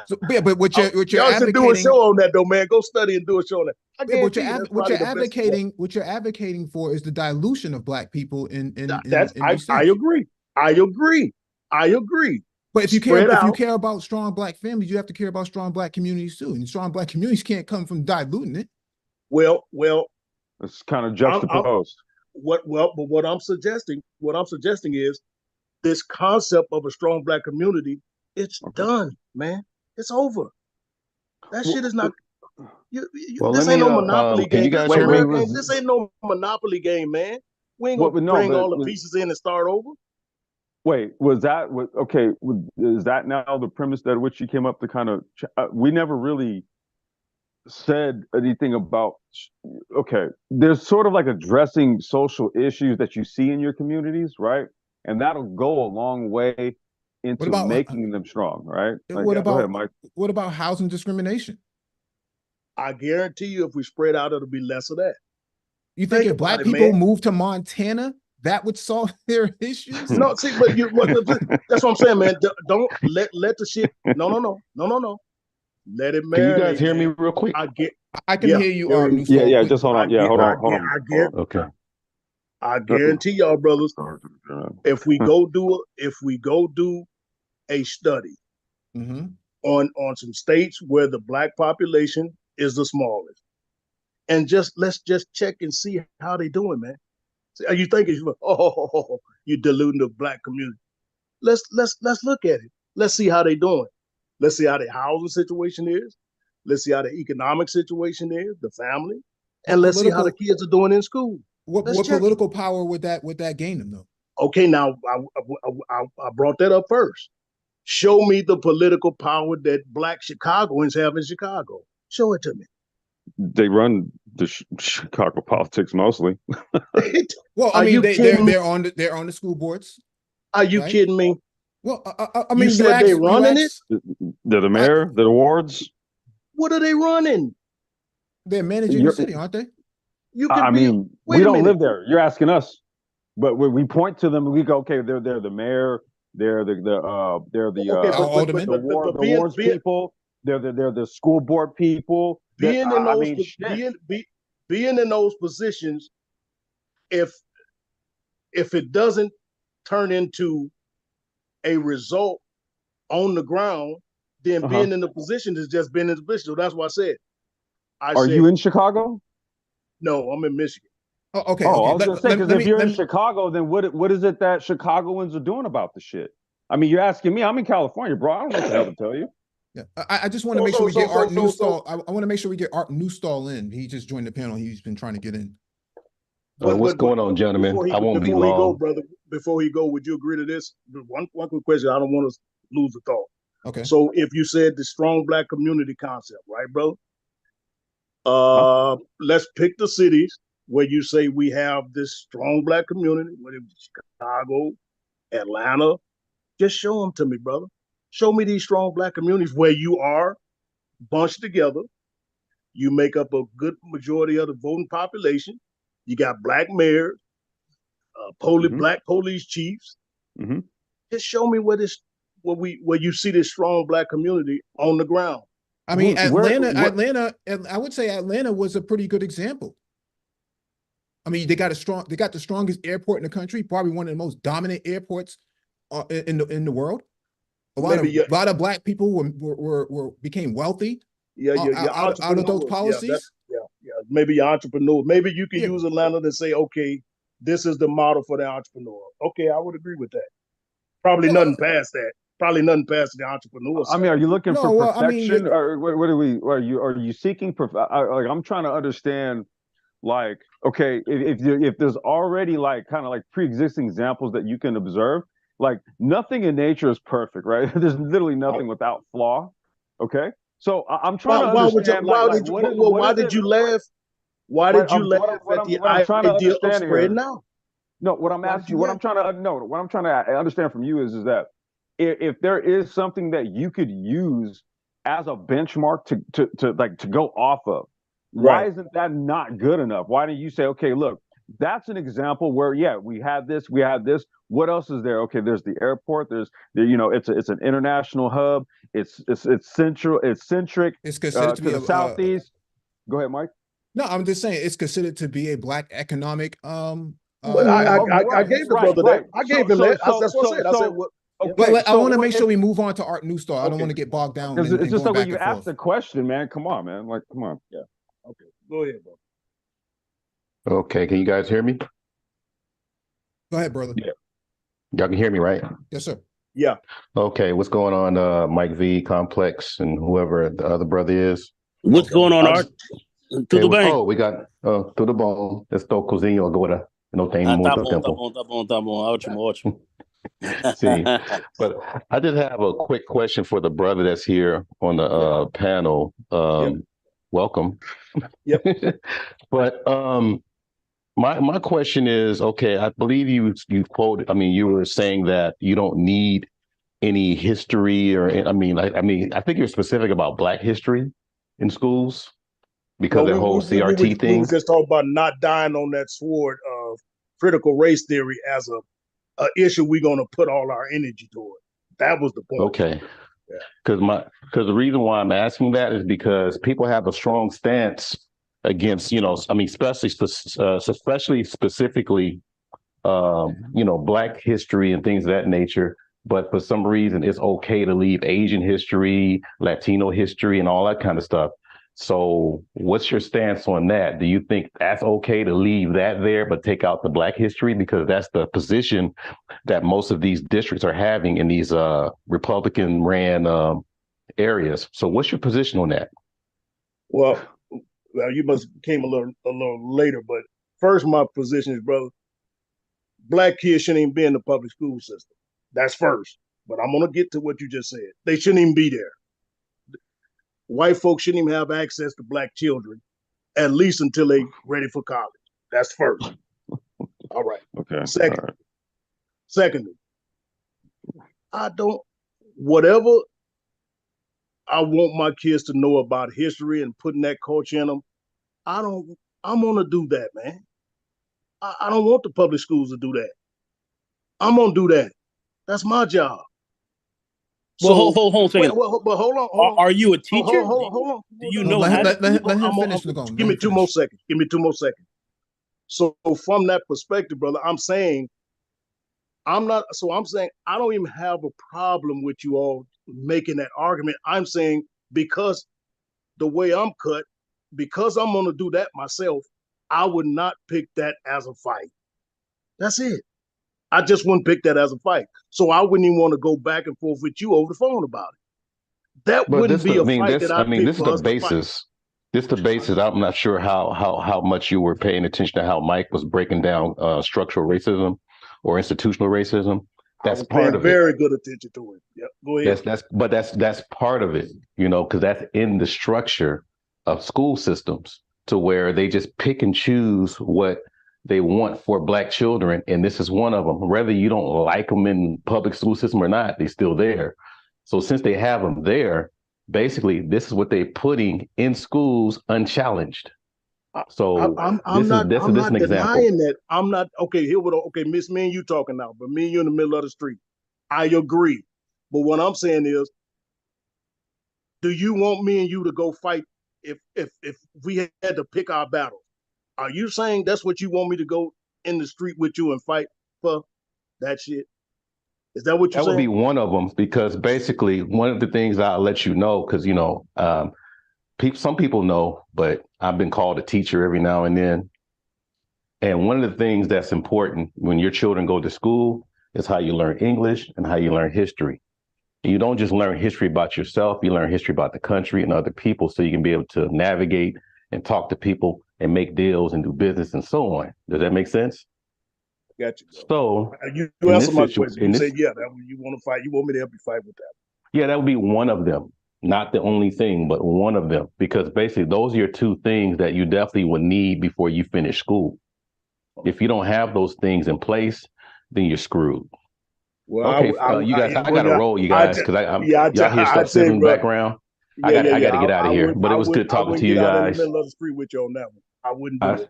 [SPEAKER 1] So, yeah, but what you're
[SPEAKER 7] y'all
[SPEAKER 1] advocating,
[SPEAKER 7] should do a show on that though, man. Go study and do a show on that.
[SPEAKER 1] Yeah, what you're advocating for is the dilution of Black people in
[SPEAKER 7] I agree. I agree.
[SPEAKER 1] But if you care about strong Black families, you have to care about strong Black communities too. And strong Black communities can't come from diluting it.
[SPEAKER 7] Well,
[SPEAKER 8] it's kind of juxtaposed.
[SPEAKER 7] But what I'm suggesting is this concept of a strong Black community. It's done, man. It's over. That shit is not. This ain't no Monopoly game.
[SPEAKER 6] You guys hear me?
[SPEAKER 7] This ain't no Monopoly game, man. We ain't gonna bring all the pieces in and start over.
[SPEAKER 8] Wait, is that now the premise that which you came up to kind of? We never really said anything about. Okay, there's sort of like addressing social issues that you see in your communities, right? And that'll go a long way into making them strong, right?
[SPEAKER 1] Go ahead, Mike. What about housing discrimination?
[SPEAKER 7] I guarantee you, if we spread out, it'll be less of that.
[SPEAKER 1] You think if Black people move to Montana, that would solve their issues?
[SPEAKER 7] No, see, but that's what I'm saying, man. Don't let the shit. No. Let it marinate.
[SPEAKER 6] Can you guys hear me real quick?
[SPEAKER 1] I can hear you.
[SPEAKER 8] Just hold on. Hold on.
[SPEAKER 6] Okay.
[SPEAKER 7] I guarantee y'all, brothers, if we go do a study on some states where the Black population is the smallest, and let's just check and see how they doing, man. Are you thinking, you're diluting the Black community? Let's look at it. Let's see how they doing. Let's see how the housing situation is. Let's see how the economic situation is, the family, and let's see how the kids are doing in school.
[SPEAKER 1] What political power would that gain them though?
[SPEAKER 7] Okay, now I brought that up first. Show me the political power that Black Chicagoans have in Chicago. Show it to me.
[SPEAKER 8] They run the Chicago politics mostly.
[SPEAKER 1] Well, I
[SPEAKER 7] Are
[SPEAKER 1] mean,
[SPEAKER 7] you kidding me?
[SPEAKER 1] they're on the school boards,
[SPEAKER 7] Are you
[SPEAKER 1] right?
[SPEAKER 7] kidding me?
[SPEAKER 1] Well, I
[SPEAKER 7] You
[SPEAKER 1] mean,
[SPEAKER 7] said they running it?
[SPEAKER 8] They're the mayor, they're the wards.
[SPEAKER 7] What are they running?
[SPEAKER 1] they're managing the city, aren't they?
[SPEAKER 7] You
[SPEAKER 8] I
[SPEAKER 7] can be.
[SPEAKER 8] mean,
[SPEAKER 7] Wait
[SPEAKER 8] we
[SPEAKER 7] a
[SPEAKER 8] don't
[SPEAKER 7] minute.
[SPEAKER 8] live there. You're asking us, but when we point to them, we go, okay, they're the mayor, they're the
[SPEAKER 7] Okay,
[SPEAKER 1] Alderman.
[SPEAKER 8] the ward, the
[SPEAKER 7] being
[SPEAKER 8] wards people, they're the school board people.
[SPEAKER 7] being in
[SPEAKER 8] I
[SPEAKER 7] those
[SPEAKER 8] mean, shit.
[SPEAKER 7] being in those positions, if it doesn't turn into a result on the ground, then being in the position is just being in the position. So that's what I said.
[SPEAKER 8] Are you in Chicago?
[SPEAKER 7] No, I'm in Michigan.
[SPEAKER 1] Oh, okay,
[SPEAKER 8] Oh,
[SPEAKER 1] okay.
[SPEAKER 8] I was gonna say, because if you're in
[SPEAKER 1] me,
[SPEAKER 8] Chicago, then what is it that Chicagoans are doing about the shit? I mean, you're asking me. I'm in California, bro. I don't know what the hell to tell you.
[SPEAKER 1] yeah, I just want to make sure we get Art Newstall. I want to make sure we get Art Newstall in. He just joined the panel. He's been trying to get in.
[SPEAKER 6] What's going on, gentlemen? I won't be long.
[SPEAKER 7] Before he go, brother, before he go, would you agree to this? One quick question. I don't want to lose the thought.
[SPEAKER 1] Okay.
[SPEAKER 7] So if you said the strong black community concept, right, bro? Let's pick the cities where you say we have this strong black community, whether it's Chicago, Atlanta. Just show them to me, brother. Show me these strong black communities where you are bunched together. You make up a good majority of the voting population. You got black mayors, black police chiefs.
[SPEAKER 8] Mm-hmm.
[SPEAKER 7] Just show me where you see this strong black community on the ground.
[SPEAKER 1] I mean, Atlanta. I would say Atlanta was a pretty good example. I mean, they got the strongest airport in the country, probably one of the most dominant airports in the world. A lot of black people became wealthy. Out of those policies.
[SPEAKER 7] Yeah. Maybe you're entrepreneur. Maybe you can use Atlanta to say, okay, this is the model for the entrepreneur. Okay, I would agree with that. Probably nothing past that. Probably nothing past the entrepreneur side.
[SPEAKER 8] I mean, are you looking for perfection, or what are we? Are you seeking? Like, I'm trying to understand. Like, okay, if there's already like kind of like pre-existing examples that you can observe, like nothing in nature is perfect, right? There's literally nothing without flaw. Okay, so I'm trying to understand.
[SPEAKER 7] Why did you laugh? Why did you laugh at the idea of spreading out?
[SPEAKER 8] No, what I'm asking, what I'm trying to understand from you is that if there is something that you could use as a benchmark to go off of, why isn't that not good enough? Why don't you say, okay, look, that's an example where, yeah, we have this. What else is there? Okay, there's the airport. It's an international hub. It's central. It's centric.
[SPEAKER 1] It's considered to be
[SPEAKER 8] the southeast. Go ahead, Mike.
[SPEAKER 1] No, I'm just saying it's considered to be a black economic.
[SPEAKER 7] I gave the brother that. I gave him that. That's what I said. I said what.
[SPEAKER 1] Okay, I want to make sure we move on to Art Newstall. I don't want to get bogged down.
[SPEAKER 8] It's just the way you asked the question, man. Come on, man. Like, come on.
[SPEAKER 7] Yeah. Okay. Go ahead, bro.
[SPEAKER 6] Okay, can you guys hear me?
[SPEAKER 1] Go ahead, brother.
[SPEAKER 6] Yeah. Y'all can hear me, right?
[SPEAKER 1] Yes, sir.
[SPEAKER 7] Yeah.
[SPEAKER 6] Okay, what's going on, Mike V, Complex, and whoever the other brother is?
[SPEAKER 9] What's going on, Art? Tudo bem?
[SPEAKER 6] Oh, we got tudo bom. Estou cozinhando agora. Não tem muito tempo.
[SPEAKER 9] Tá bom. Ótimo.
[SPEAKER 6] See, but I just have a quick question for the brother that's here on the panel. Welcome.
[SPEAKER 7] Yep.
[SPEAKER 6] But my question is, okay, I believe you quoted. I mean, you were saying that you don't need any history, or I think you're specific about Black history in schools because the whole CRT thing.
[SPEAKER 7] We just talk about not dying on that sword of critical race theory as a issue we're going to put all our energy toward. That was the point.
[SPEAKER 6] Okay. Because the reason why I'm asking that is because people have a strong stance against, especially specifically, Black history and things of that nature. But for some reason, it's okay to leave Asian history, Latino history, and all that kind of stuff. So what's your stance on that? Do you think that's okay to leave that there, but take out the Black history? Because that's the position that most of these districts are having in these Republican ran areas. So what's your position on that?
[SPEAKER 7] Well, you must came a little later, but first my position is, brother, Black kids shouldn't even be in the public school system. That's first. But I'm going to get to what you just said. They shouldn't even be there. White folks shouldn't even have access to Black children at least until they ready for college. That's first. All right.
[SPEAKER 8] Okay.
[SPEAKER 7] Secondly, whatever I want my kids to know about history and putting that culture in them, I'm gonna do that, man. I don't want the public schools to do that. I'm gonna do that. That's my job.
[SPEAKER 9] Well, hold on a second.
[SPEAKER 7] But hold on.
[SPEAKER 9] Are you a teacher?
[SPEAKER 7] Hold on.
[SPEAKER 9] Do you know how
[SPEAKER 1] let him finish,
[SPEAKER 7] Give me 2 more seconds. So from that perspective, brother, I'm saying I don't even have a problem with you all making that argument. I'm saying because the way I'm cut, because I'm going to do that myself, I would not pick that as a fight. That's it. I just wouldn't pick that as a fight. So I wouldn't even want to go back and forth with you over the phone about it. That wouldn't be a fight that I pick
[SPEAKER 6] this is
[SPEAKER 7] for
[SPEAKER 6] the
[SPEAKER 7] us to fight.
[SPEAKER 6] basis. This is the basis. I'm not sure how much you were paying attention to how Mike was breaking down structural racism or institutional racism. That's part of it.
[SPEAKER 7] Very good attention to it. Yep. Go ahead.
[SPEAKER 6] That's part of it, because that's in the structure of school systems to where they just pick and choose what they want for Black children. And this is one of them. Whether you don't like them in public school system or not, they're still there. So since they have them there, basically, this is what they're putting in schools unchallenged. So
[SPEAKER 7] I'm not
[SPEAKER 6] an example.
[SPEAKER 7] denying that. I'm not okay. Miss, me and you talking now, but me and you in the middle of the street. I agree, but what I'm saying is, do you want me and you to go fight if we had to pick our battle? Are you saying that's what you want me to go in the street with you and fight for that shit? Is that what you're saying?
[SPEAKER 6] That would be one of them, because basically one of the things I'll let you know, because some people know, but I've been called a teacher every now and then. And one of the things that's important when your children go to school is how you learn English and how you learn history. You don't just learn history about yourself, you learn history about the country and other people, so you can be able to navigate and talk to people and make deals and do business and so on. Does that make sense?
[SPEAKER 7] Got you.
[SPEAKER 6] So
[SPEAKER 7] you answered my question. You said, yeah, you want to fight. You want me to help you fight with that?
[SPEAKER 6] Yeah, that would be one of them. Not the only thing, but one of them. Because basically those are your two things that you definitely would need before you finish school. If you don't have those things in place, then you're screwed. Well, okay, you guys, I got to roll, you guys, because y'all hear stuff sitting in the background. I got to get out of here. But it was good talking to you guys.
[SPEAKER 7] In the middle of the street with you on that one. I wouldn't do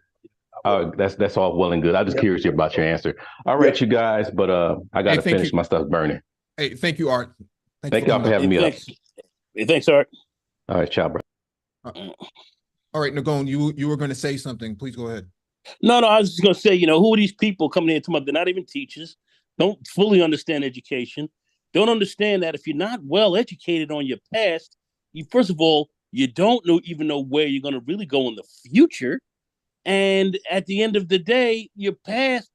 [SPEAKER 7] it.
[SPEAKER 6] That's all well and good. I'm just curious about your answer. All right, you guys, but I got to finish my stuff burning.
[SPEAKER 1] Hey, thank you, Art.
[SPEAKER 6] Thank y'all for having me up.
[SPEAKER 9] Hey, thanks, Art.
[SPEAKER 6] All right, ciao, bro.
[SPEAKER 1] All right, Nagone, you were going to say something. Please go ahead.
[SPEAKER 9] No, I was just going to say, who are these people coming in and talking about they're not even teachers, don't fully understand education, don't understand that if you're not well educated on your past, first of all, you don't even know where you're going to really go in the future. And at the end of the day, your past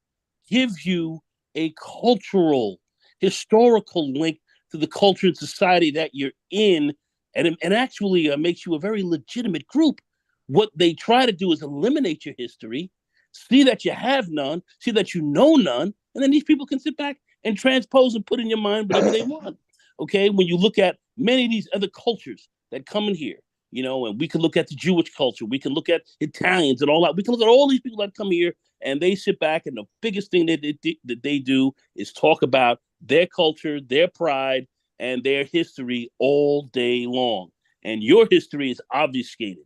[SPEAKER 9] gives you a cultural, historical link to the culture and society that you're in, and actually makes you a very legitimate group. What they try to do is eliminate your history, see that you have none, see that you know none, and then these people can sit back and transpose and put in your mind whatever they want. Okay, when you look at many of these other cultures that come in here, and we can look at the Jewish culture, we can look at Italians and all that. We can look at all these people that come here and they sit back, and the biggest thing that they do is talk about their culture, their pride, and their history all day long. And your history is obfuscated.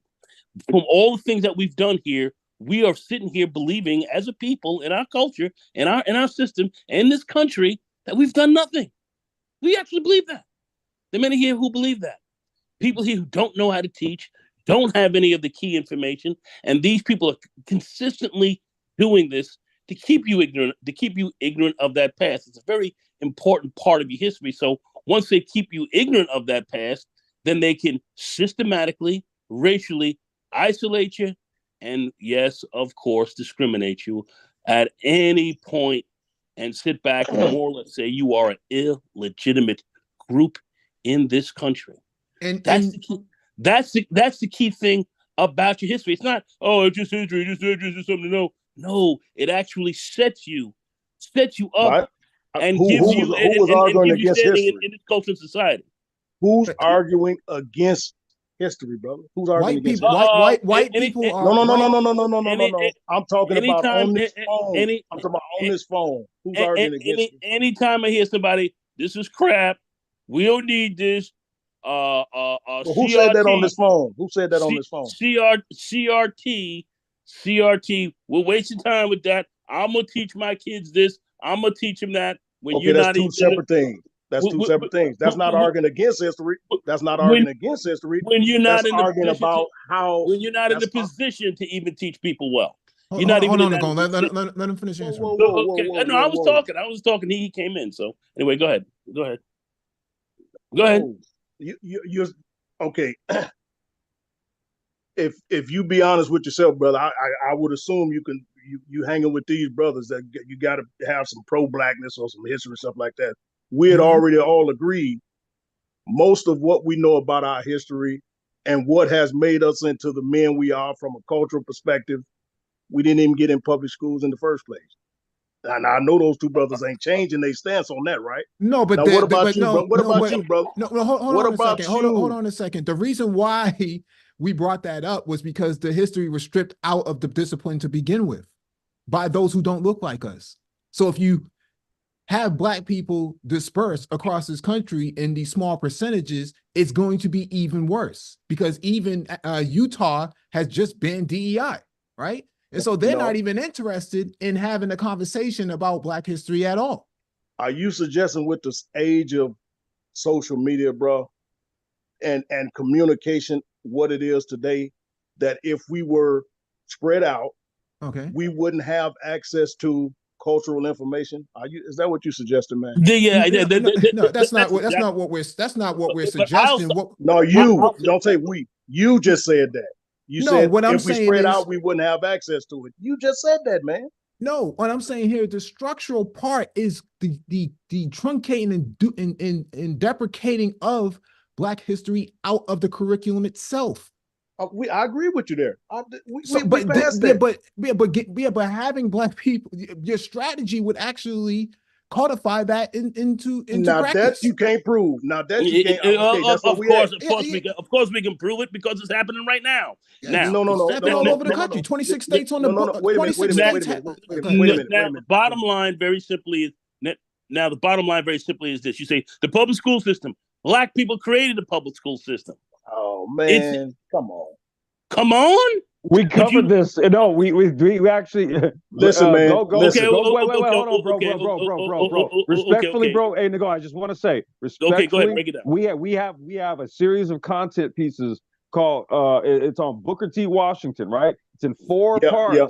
[SPEAKER 9] From all the things that we've done here, we are sitting here believing as a people in our culture, in our system, in this country, that we've done nothing. We actually believe that. There are many here who believe that. People here who don't know how to teach, don't have any of the key information, and these people are consistently doing this to keep you ignorant of that past. It's a very important part of your history. So once they keep you ignorant of that past, then they can systematically, racially isolate you, and yes, of course, discriminate you at any point, and sit back and more or less say you are an illegitimate group in this country. And that's the key. That's the key thing about your history. It's not, it's just history, just something to know. No, it actually sets you up and gives you
[SPEAKER 7] arguing against history
[SPEAKER 9] in this culture and society.
[SPEAKER 7] Who's arguing against history, brother? Who's arguing
[SPEAKER 1] White
[SPEAKER 7] against
[SPEAKER 1] people,
[SPEAKER 7] history?
[SPEAKER 1] white people
[SPEAKER 7] No,
[SPEAKER 1] are
[SPEAKER 7] no, no,
[SPEAKER 1] white.
[SPEAKER 7] no, no, no, no, no, no, no, no. I'm talking about
[SPEAKER 9] anytime,
[SPEAKER 7] on this phone.
[SPEAKER 9] any,
[SPEAKER 7] I'm talking about on this phone. Who's arguing against it?
[SPEAKER 9] anytime I hear somebody, this is crap. We don't need this.
[SPEAKER 7] Well, who said that on this phone? Who said that on this phone?
[SPEAKER 9] CRT. We're wasting time with that. I'm gonna teach my kids this. I'm gonna teach them that. When
[SPEAKER 7] Okay,
[SPEAKER 9] you're
[SPEAKER 7] that's
[SPEAKER 9] not
[SPEAKER 7] two separate things. That's two separate things. That's not arguing against history. That's not arguing against history.
[SPEAKER 9] When you're not
[SPEAKER 7] That's
[SPEAKER 9] in the
[SPEAKER 7] arguing
[SPEAKER 9] position
[SPEAKER 7] about how.
[SPEAKER 9] when you're not in the position to even teach people well. You're
[SPEAKER 1] Hold
[SPEAKER 9] not even
[SPEAKER 1] on,
[SPEAKER 9] in that
[SPEAKER 1] let him finish answering.
[SPEAKER 9] Okay. No, I was talking. I was talking. He came in. So anyway, go ahead. Go ahead. Go ahead.
[SPEAKER 7] You're okay. If you be honest with yourself, brother, I would assume you hanging with these brothers that you got to have some pro-blackness or some history and stuff like that. We had already all agreed most of what we know about our history and what has made us into the men we are from a cultural perspective, we didn't even get in public schools in the first place. And I know those two brothers ain't changing their stance on that, right?
[SPEAKER 1] No, but
[SPEAKER 7] now, what about you, bro? What about you, brother?
[SPEAKER 1] No, hold
[SPEAKER 7] what
[SPEAKER 1] on
[SPEAKER 7] about
[SPEAKER 1] a second. Hold on a second. The reason why we brought that up was because the history was stripped out of the discipline to begin with by those who don't look like us. So if you have Black people dispersed across this country in these small percentages, it's going to be even worse because even Utah has just banned DEI, right? And so they're not even interested in having a conversation about Black history at all.
[SPEAKER 7] Are you suggesting with this age of social media, bro, and communication, what it is today, that if we were spread out, we wouldn't have access to cultural information? Is that what you suggesting, man?
[SPEAKER 1] No, that's not what we're suggesting.
[SPEAKER 7] No, you don't say we. You just said that. You said
[SPEAKER 1] what I'm
[SPEAKER 7] if we
[SPEAKER 1] saying
[SPEAKER 7] spread
[SPEAKER 1] is,
[SPEAKER 7] out, we wouldn't have access to it. You just said that, man.
[SPEAKER 1] No, what I'm saying here, the structural part is the truncating and deprecating of Black history out of the curriculum itself.
[SPEAKER 7] I agree with you there.
[SPEAKER 1] But having Black people, your strategy would actually codify that into
[SPEAKER 7] now
[SPEAKER 1] practice.
[SPEAKER 7] That you can't prove. Now that you can't. Okay, that's
[SPEAKER 9] of course we can prove it because it's happening right now.
[SPEAKER 1] Yeah, no, all over the country. 26 states on the book. 26 states.
[SPEAKER 7] Wait a minute.
[SPEAKER 9] Bottom line, very simply, now the bottom line, very simply, is this: you say the public school system. Black people created the public school system.
[SPEAKER 7] Oh man, come on.
[SPEAKER 9] Come on.
[SPEAKER 8] We covered this. No, we actually
[SPEAKER 7] listen, man.
[SPEAKER 8] Go.
[SPEAKER 7] Listen.
[SPEAKER 8] Wait, hold on, bro. Respectfully, bro. Hey, Nicole, I just want to say, respectfully,
[SPEAKER 9] go ahead, break it down.
[SPEAKER 8] We have a series of content pieces called it's on Booker T. Washington, right? It's in 4 parts. Yep.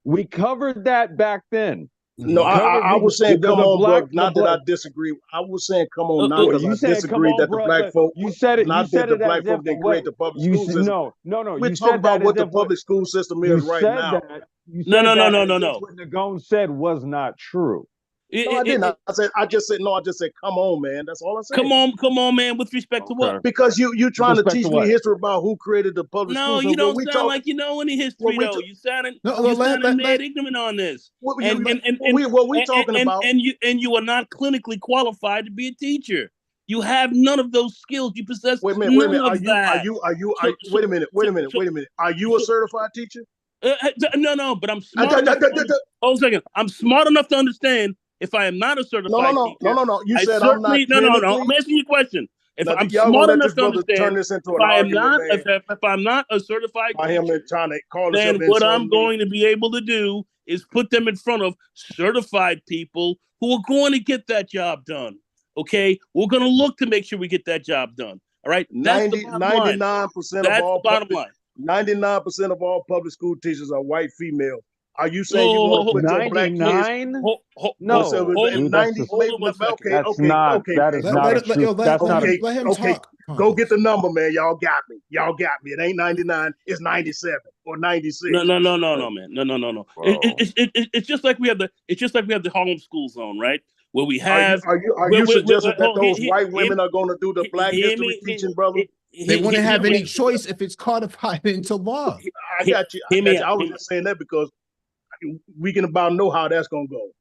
[SPEAKER 8] We covered that back then.
[SPEAKER 7] No, I was saying, come on, bro. Not that I disagree. I was saying, come on, not because I disagree that the Black folk.
[SPEAKER 8] You said it.
[SPEAKER 7] Not that the Black folk didn't create the public school system.
[SPEAKER 8] No.
[SPEAKER 7] We're talking about what the public school system is right now.
[SPEAKER 9] No.
[SPEAKER 8] What Nagone said was not true.
[SPEAKER 7] No, I didn't. I just said, come on, man. That's all I said.
[SPEAKER 9] Come on, man. With respect to what?
[SPEAKER 7] Because you trying to teach me history about who created the public schools.
[SPEAKER 9] No, you don't sound like you know any history, though. You sounding mad ignorant on this.
[SPEAKER 7] What we talking about?
[SPEAKER 9] And you are not clinically qualified to be a teacher. You have none of those skills. You possess
[SPEAKER 7] wait a minute. Wait a minute. Are you a certified teacher?
[SPEAKER 9] No, but I'm smart enough. Hold a second. I'm smart enough to understand. If I am not a certified teacher,
[SPEAKER 7] no. You said I'm not.
[SPEAKER 9] No. I'm asking you a question. If I'm smart enough to understand, if I'm not a certified teacher, then what I'm going to be able to do is put them in front of certified people who are going to get that job done. Okay, we're going to look to make sure we get that job done. All right, that's
[SPEAKER 7] 99% of all bottom line. 99% of all public school teachers are white female. Are you saying you want to put your Black kids?
[SPEAKER 8] No,
[SPEAKER 1] let him talk.
[SPEAKER 7] Go get the number, man. Y'all got me. It ain't 99. It's 97 or 96.
[SPEAKER 9] No, man. No. It's just like we have the Harlem School Zone, right? Where we have.
[SPEAKER 7] Are you suggesting that those white women are going to do the Black history teaching, brother?
[SPEAKER 1] They wouldn't have any choice if it's codified into law.
[SPEAKER 7] I got you. I was just saying that because we can about know how that's gonna go,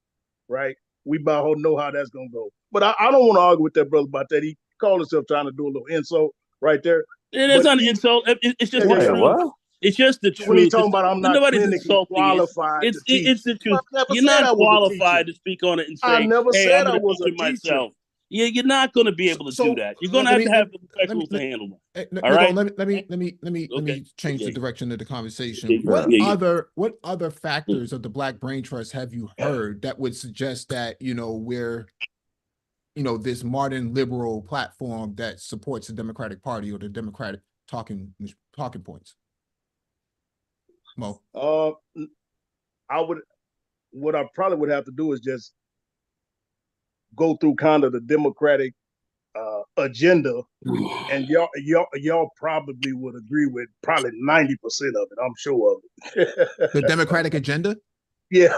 [SPEAKER 7] right? We about know how that's gonna go. But I don't want to argue with that brother about that. He called himself trying to do a little insult right there.
[SPEAKER 9] It's not an insult. It's just the
[SPEAKER 8] Wait,
[SPEAKER 9] truth.
[SPEAKER 8] what?
[SPEAKER 9] It's just the
[SPEAKER 7] So when he's
[SPEAKER 9] truth.
[SPEAKER 7] talking about I'm not
[SPEAKER 9] Nobody's
[SPEAKER 7] clinically
[SPEAKER 9] insulting it.
[SPEAKER 7] qualified to teach,
[SPEAKER 9] It's the truth.
[SPEAKER 7] I never
[SPEAKER 9] You're
[SPEAKER 7] said
[SPEAKER 9] not
[SPEAKER 7] I was a teacher.
[SPEAKER 9] qualified to speak on it and
[SPEAKER 7] I
[SPEAKER 9] say,
[SPEAKER 7] never
[SPEAKER 9] "Hey,
[SPEAKER 7] said
[SPEAKER 9] I'm
[SPEAKER 7] I
[SPEAKER 9] going to
[SPEAKER 7] was
[SPEAKER 9] teach
[SPEAKER 7] a
[SPEAKER 9] it
[SPEAKER 7] teacher.
[SPEAKER 9] myself." You're not going to be able to do that. You're going to have the professionals to handle that. All right.
[SPEAKER 1] Let me change the
[SPEAKER 9] Okay.
[SPEAKER 1] direction of the conversation.
[SPEAKER 9] Okay.
[SPEAKER 1] What other factors of the Black Brain Trust have you heard that would suggest that, we're, this modern liberal platform that supports the Democratic Party or the Democratic talking points? Mo.
[SPEAKER 7] What I probably would have to do is just go through kind of the Democratic agenda, and y'all probably would agree with probably 90% of it. I'm sure of it.
[SPEAKER 1] The Democratic agenda?
[SPEAKER 7] Yeah.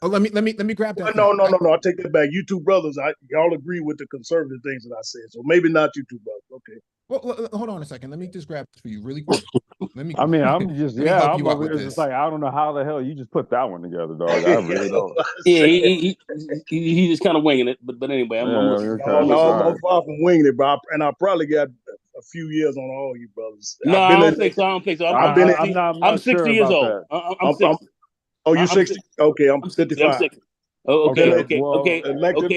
[SPEAKER 1] Oh, let me grab that.
[SPEAKER 7] No. I take that back. You two brothers, y'all agree with the conservative things that I said. So maybe not you two brothers. Okay.
[SPEAKER 1] Well, hold on a second. Let me just grab this for you really quick.
[SPEAKER 8] I mean, I'm just
[SPEAKER 1] let me help you out
[SPEAKER 8] over
[SPEAKER 1] with
[SPEAKER 8] here
[SPEAKER 1] this.
[SPEAKER 8] just like, I don't know how the hell you just put that one together, dog. I really don't.
[SPEAKER 9] Yeah, he's just kind of winging it. But anyway, I'm listening.
[SPEAKER 7] I'm far from winging it, bro. And I probably got a few years on all you brothers.
[SPEAKER 9] No, I don't think so. I'm 60 years old. I'm 60.
[SPEAKER 7] Oh, you're 60? Okay, I'm 55.
[SPEAKER 9] I'm 60. Oh, okay.
[SPEAKER 7] Elected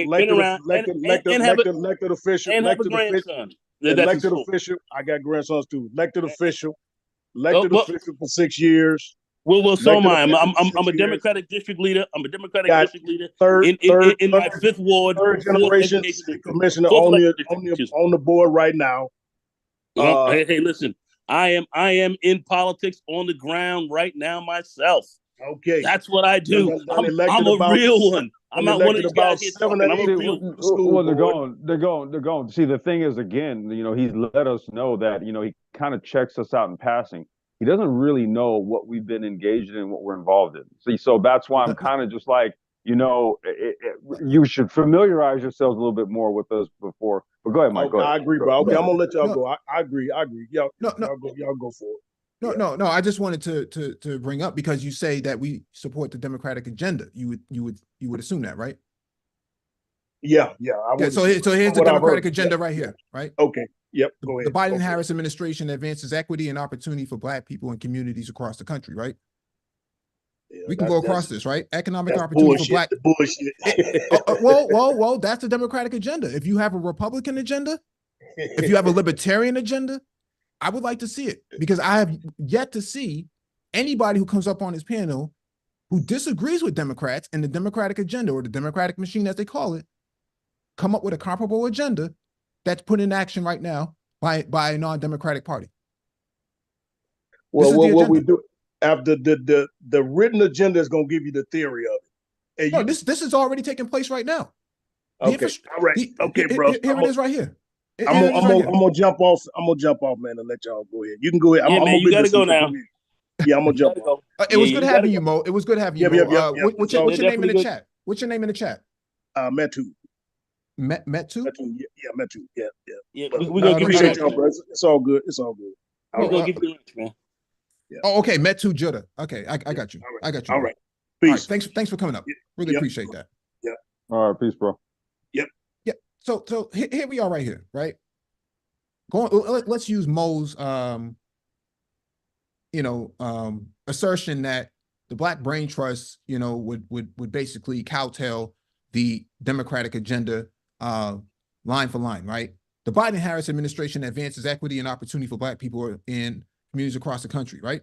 [SPEAKER 7] official.
[SPEAKER 9] And have a grandson.
[SPEAKER 7] Elected official. I got grandsons too. Elected official for 6 years.
[SPEAKER 9] Well, so am I. I'm a Democratic district leader. I'm a Democratic district leader in my fifth ward.
[SPEAKER 7] Third generation commissioner on the board right now.
[SPEAKER 9] Hey, listen. I am in politics on the ground right now myself.
[SPEAKER 7] Okay,
[SPEAKER 9] that's what I do. I'm a real one. I'm not one of these guys here talking. I'm a real one.
[SPEAKER 8] Well, they're going. See, the thing is, again, he's let us know that, he kind of checks us out in passing. He doesn't really know what we've been engaged in, what we're involved in. See, so that's why I'm kind of just like, you should familiarize yourselves a little bit more with us before. But go ahead, Mike. Go ahead.
[SPEAKER 7] I agree, bro. Okay, I'm gonna let y'all go. I agree. Y'all go for it.
[SPEAKER 1] No. I just wanted to bring up, because you say that we support the Democratic agenda. You would assume that, right?
[SPEAKER 7] Yeah.
[SPEAKER 1] So here's the Democratic agenda right here, right?
[SPEAKER 7] Okay. Yep. Go ahead.
[SPEAKER 1] The Biden-Harris administration advances equity and opportunity for Black people and communities across the country, right? Yeah, we can go across this, right? Economic opportunity for Black. Well, that's the Democratic agenda. If you have a Republican agenda, if you have a Libertarian agenda, I would like to see it, because I have yet to see anybody who comes up on this panel who disagrees with Democrats and the Democratic agenda, or the Democratic machine as they call it, come up with a comparable agenda that's put in action right now by a non-Democratic party.
[SPEAKER 7] Well, what we do after the written agenda is going to give you the theory of it.
[SPEAKER 1] No, this is already taking place right now.
[SPEAKER 7] Okay, all right. Okay, bro.
[SPEAKER 1] Here it is right here.
[SPEAKER 7] I'm gonna jump off. I'm gonna jump off, man, and let y'all go ahead. You can go ahead.
[SPEAKER 9] Yeah, man, you gotta go now.
[SPEAKER 7] Yeah, I'm gonna jump off.
[SPEAKER 1] It was good having you, Mo. It was good having you. What's your name in the chat? What's your name in the chat?
[SPEAKER 7] Metu.
[SPEAKER 1] Metu?
[SPEAKER 7] Yeah, Metu. Yeah.
[SPEAKER 9] We're gonna
[SPEAKER 7] appreciate y'all, bro. It's all good.
[SPEAKER 9] We're gonna give you lunch, man.
[SPEAKER 1] Yeah. Oh, okay. Metu Judah. Okay, I got you. I got you.
[SPEAKER 7] All right. Peace.
[SPEAKER 1] All right. Thanks for coming up. Really appreciate that.
[SPEAKER 7] Yeah.
[SPEAKER 8] All right. Peace, bro.
[SPEAKER 7] Yep.
[SPEAKER 1] Yeah. So here we are right here, right? Let's use Mo's assertion that the Black Brain Trust, would basically cowtail the Democratic agenda line for line, right? The Biden-Harris administration advances equity and opportunity for Black people in communities across the country, right?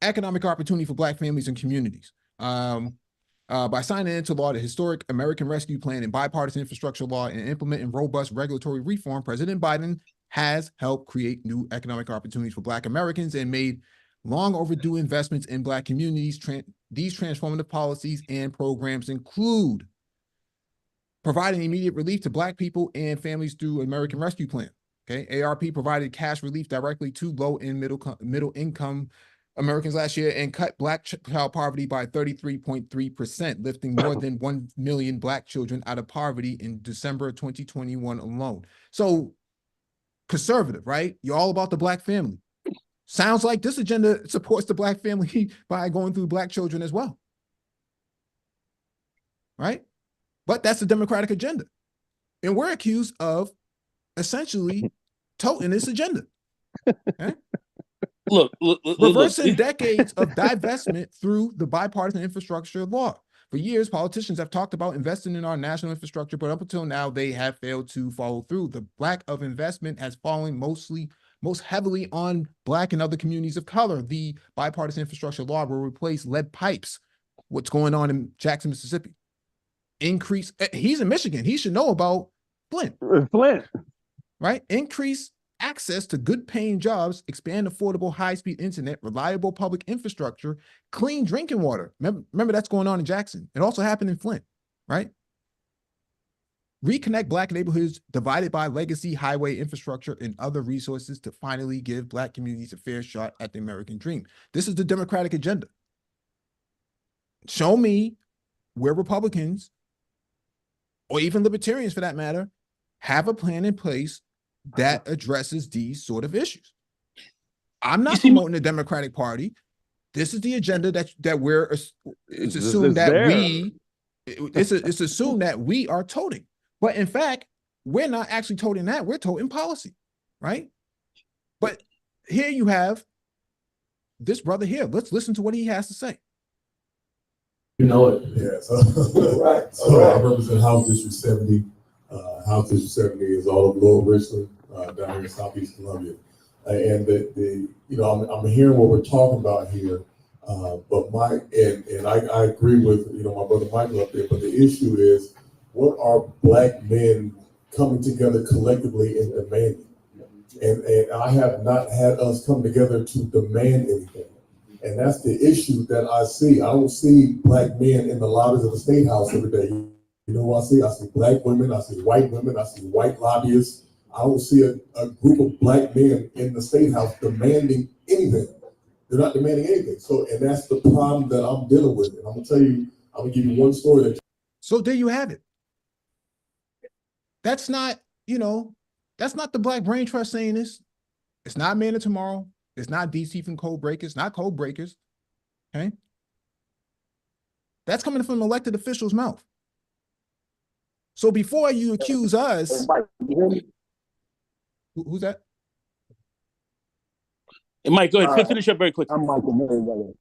[SPEAKER 1] Economic opportunity for Black families and communities. By signing into law the historic American Rescue Plan and bipartisan infrastructure law and implementing robust regulatory reform, President Biden has helped create new economic opportunities for Black Americans and made long overdue investments in Black communities. These transformative policies and programs include providing immediate relief to Black people and families through American Rescue Plan. Okay, ARP provided cash relief directly to low and middle income Americans last year and cut Black child poverty by 33.3%, lifting more than 1 million Black children out of poverty in December 2021 alone. So, conservative, right? You're all about the Black family. Sounds like this agenda supports the Black family by going through Black children as well, right? But that's the Democratic agenda. And we're accused of essentially toting this agenda.
[SPEAKER 9] Look,
[SPEAKER 1] Reversing decades of divestment through the bipartisan infrastructure law. For years, politicians have talked about investing in our national infrastructure, but up until now, they have failed to follow through. The lack of investment has fallen most heavily on Black and other communities of color. The bipartisan infrastructure law will replace lead pipes. What's going on in Jackson, Mississippi? Increase. He's in Michigan. He should know about Flint. Right? Increase access to good paying jobs, expand affordable high-speed internet, reliable public infrastructure, clean drinking water. Remember that's going on in Jackson. It also happened in Flint, right? Reconnect Black neighborhoods divided by legacy highway infrastructure and other resources to finally give Black communities a fair shot at the American dream. This is the Democratic agenda. Show me where Republicans, or even libertarians for that matter, have a plan in place that addresses these sort of issues. I'm not promoting the Democratic Party. This is the agenda that we're, it's assumed that it's assumed that we are toting. But in fact, we're not actually toting that, we're toting policy, right? But here you have this brother here. Let's listen to what he has to say.
[SPEAKER 5] You know it. Yeah. So, right. So I represent House District 70. House District 70 is all of Lower Richland, down here in Southeast Columbia. And I'm hearing what we're talking about here. But I agree with, my brother Michael up there, but the issue is, what are Black men coming together collectively and demanding? And I have not had us come together to demand anything. And that's the issue that I see. I don't see Black men in the lobbies of the State House every day. You know what I see? I see Black women, I see white women, I see white lobbyists. I don't see a group of Black men in the State House demanding anything. They're not demanding anything. So, and that's the problem that I'm dealing with. And I'm gonna give you one story that.
[SPEAKER 1] So there you have it. That's not, that's not the Black Brain Trust saying this. It's not Man of Tomorrow. It's not DC from Code Breakers, not Code Breakers. Okay. That's coming from elected officials' mouth. So before you accuse us, who's that?
[SPEAKER 9] Hey, Mike, go ahead. Finish up very quick.
[SPEAKER 10] I'm Michael.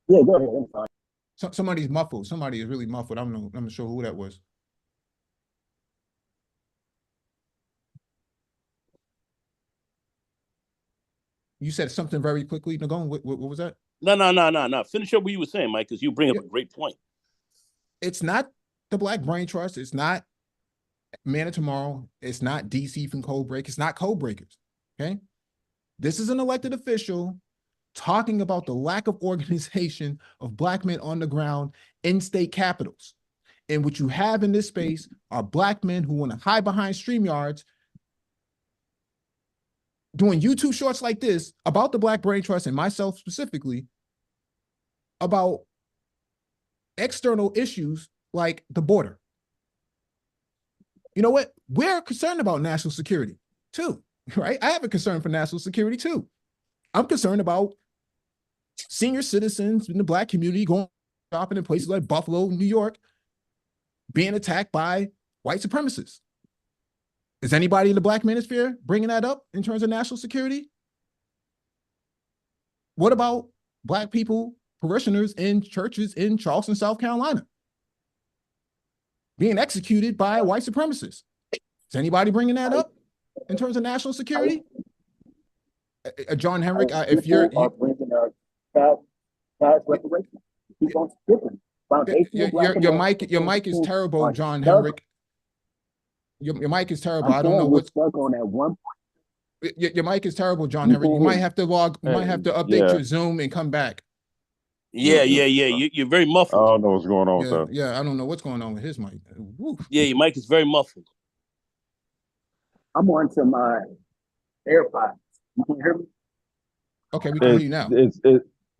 [SPEAKER 10] Yeah, go ahead. I'm sorry.
[SPEAKER 1] Somebody's muffled. Somebody is really muffled. I'm not sure who that was. You said something very quickly, Nagon. What was that?
[SPEAKER 9] No. Finish up what you were saying, Mike, because you bring up a great point.
[SPEAKER 1] It's not the Black Brain Trust. It's not Man of Tomorrow. It's not DC from Code Breakers. It's not Code Breakers. Okay. This is an elected official talking about the lack of organization of Black men on the ground in state capitals. And what you have in this space are Black men who want to hide behind StreamYards doing YouTube shorts like this about the Black Brain Trust and myself specifically about external issues like the border. You know what? We're concerned about national security too, right? I have a concern for national security too. I'm concerned about senior citizens in the Black community going shopping in places like Buffalo, New York, being attacked by white supremacists. Is anybody in the Black Manosphere bringing that up in terms of national security? What about Black people, parishioners in churches in Charleston, South Carolina, being executed by white supremacists? Is anybody bringing that up in terms of national security? John Henrik, if you're
[SPEAKER 10] bringing tax reparations. Keep on skipping.
[SPEAKER 1] your mic is terrible, John Henrik. Your mic is terrible. I don't know what's
[SPEAKER 10] stuck on that one.
[SPEAKER 1] Your mic is terrible, John Henrik. You might have to update your Zoom and come back.
[SPEAKER 9] Yeah. You're very muffled.
[SPEAKER 8] I don't know what's going on, sir.
[SPEAKER 1] Yeah, I don't know what's going on with his mic. Woo.
[SPEAKER 9] Yeah, your mic is very muffled.
[SPEAKER 10] I'm on to my AirPods. You can hear me?
[SPEAKER 1] Okay, we can hear you now.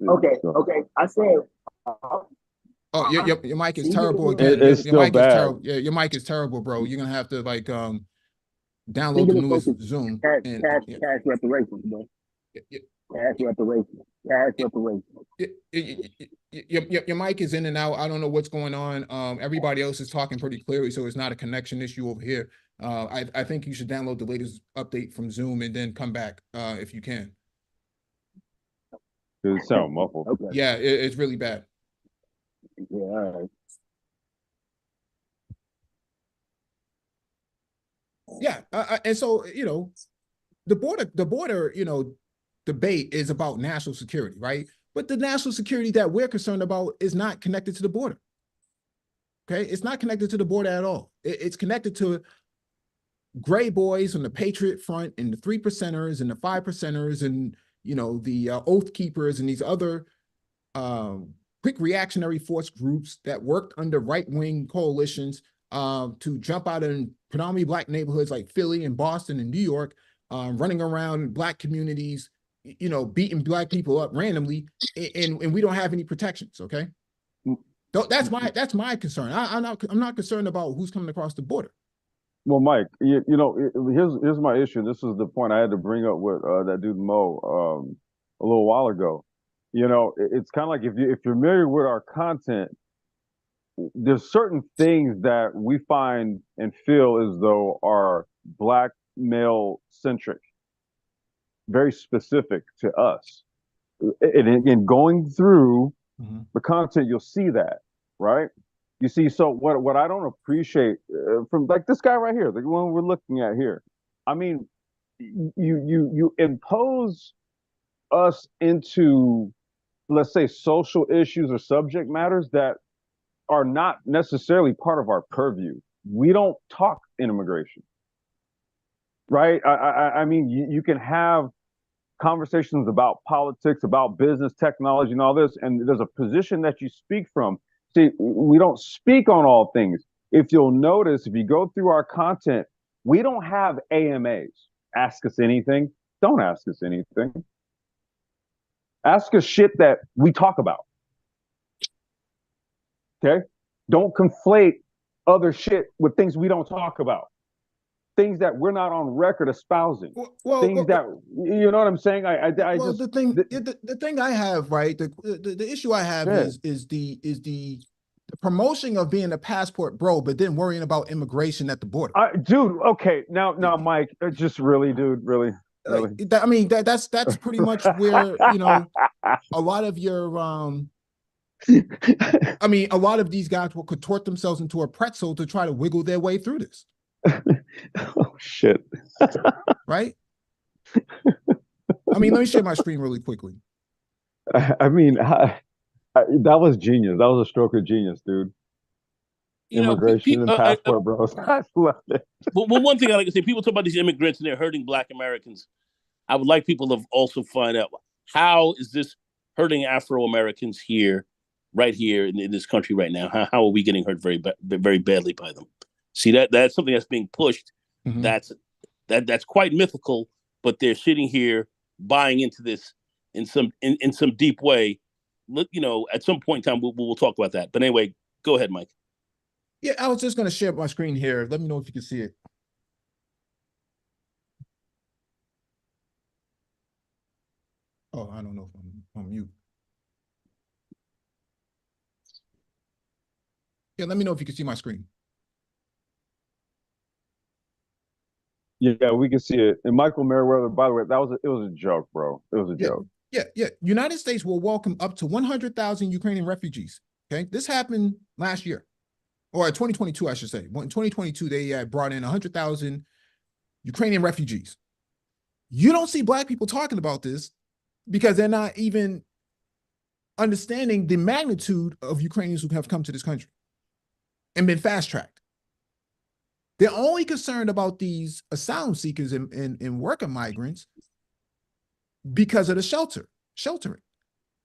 [SPEAKER 10] Okay. I said.
[SPEAKER 1] Oh, your mic is terrible again. Your mic is terrible. Yeah, your mic is terrible, bro. You're gonna have to download the newest Zoom.
[SPEAKER 10] Cash reparations, bro. Cash reparations.
[SPEAKER 1] Your mic is in and out. I don't know what's going on. Everybody else is talking pretty clearly, so it's not a connection issue over here. I think you should download the latest update from Zoom and then come back if you can.
[SPEAKER 8] It sound muffled.
[SPEAKER 10] Okay.
[SPEAKER 1] Yeah, it's really bad.
[SPEAKER 10] Yeah. All right.
[SPEAKER 1] Yeah, and so the border debate is about national security, right? But the national security that we're concerned about is not connected to the border. Okay, it's not connected to the border at all. It's connected to gray boys on the Patriot Front and the 3%ers and the 5%ers and the Oath Keepers and these other quick reactionary force groups that worked under right-wing coalitions to jump out in predominantly Black neighborhoods like Philly and Boston and New York, running around Black communities, beating Black people up randomly, and we don't have any protections. Okay, that's my concern. I'm not concerned about who's coming across the border.
[SPEAKER 8] Well, Mike, here's my issue. This is the point I had to bring up with that dude Mo a little while ago. It's kind of like if you're familiar with our content, there's certain things that we find and feel as though are Black male centric, very specific to us. And in going through the content, you'll see that, right? You see, so what I don't appreciate from like this guy right here, the one we're looking at here. I mean, you impose us into, let's say, social issues or subject matters that are not necessarily part of our purview. We don't talk in immigration, right? I mean, you can have conversations about politics, about business, technology, and all this, and there's a position that you speak from. See, we don't speak on all things. If you'll notice, if you go through our content, we don't have AMAs. Ask us anything. Don't ask us anything. Ask us shit that we talk about. Okay? Don't conflate other shit with things we don't talk about. Things that we're not on record espousing. That you know what I'm saying?
[SPEAKER 1] The thing I have, right? The issue I have is the promotion of being a passport bro, but then worrying about immigration at the border.
[SPEAKER 8] Dude, okay, now, Mike, just really, dude, really.
[SPEAKER 1] I mean, that's pretty much where a lot of your I mean, a lot of these guys will contort themselves into a pretzel to try to wiggle their way through this.
[SPEAKER 8] Oh shit!
[SPEAKER 1] Right? I mean, let me share my screen really quickly.
[SPEAKER 8] I mean, that was genius. That was a stroke of genius, dude. Immigration and passport, bros. I love it.
[SPEAKER 9] Well, one thing I like to say, people talk about these immigrants and they're hurting Black Americans. I would like people to also find out, how is this hurting Afro Americans here, right here in this country right now? How are we getting hurt very badly by them? See, that's something that's being pushed. Mm-hmm. That's quite mythical, but they're sitting here buying into this in some deep way. Look, at some point in time we'll talk about that. But anyway, go ahead, Mike.
[SPEAKER 1] Yeah, I was just going to share my screen here. Let me know if you can see it. Oh, I don't know if I'm on mute. Yeah, let me know if you can see my screen.
[SPEAKER 8] Yeah, we can see it. And Michael Merriweather, by the way, it was a joke, bro. It was a joke.
[SPEAKER 1] Yeah. United States will welcome up to 100,000 Ukrainian refugees. Okay, this happened last year, or 2022, I should say. In 2022, they brought in 100,000 Ukrainian refugees. You don't see Black people talking about this because they're not even understanding the magnitude of Ukrainians who have come to this country and been fast-tracked. They're only concerned about these asylum seekers and worker migrants because of the sheltering.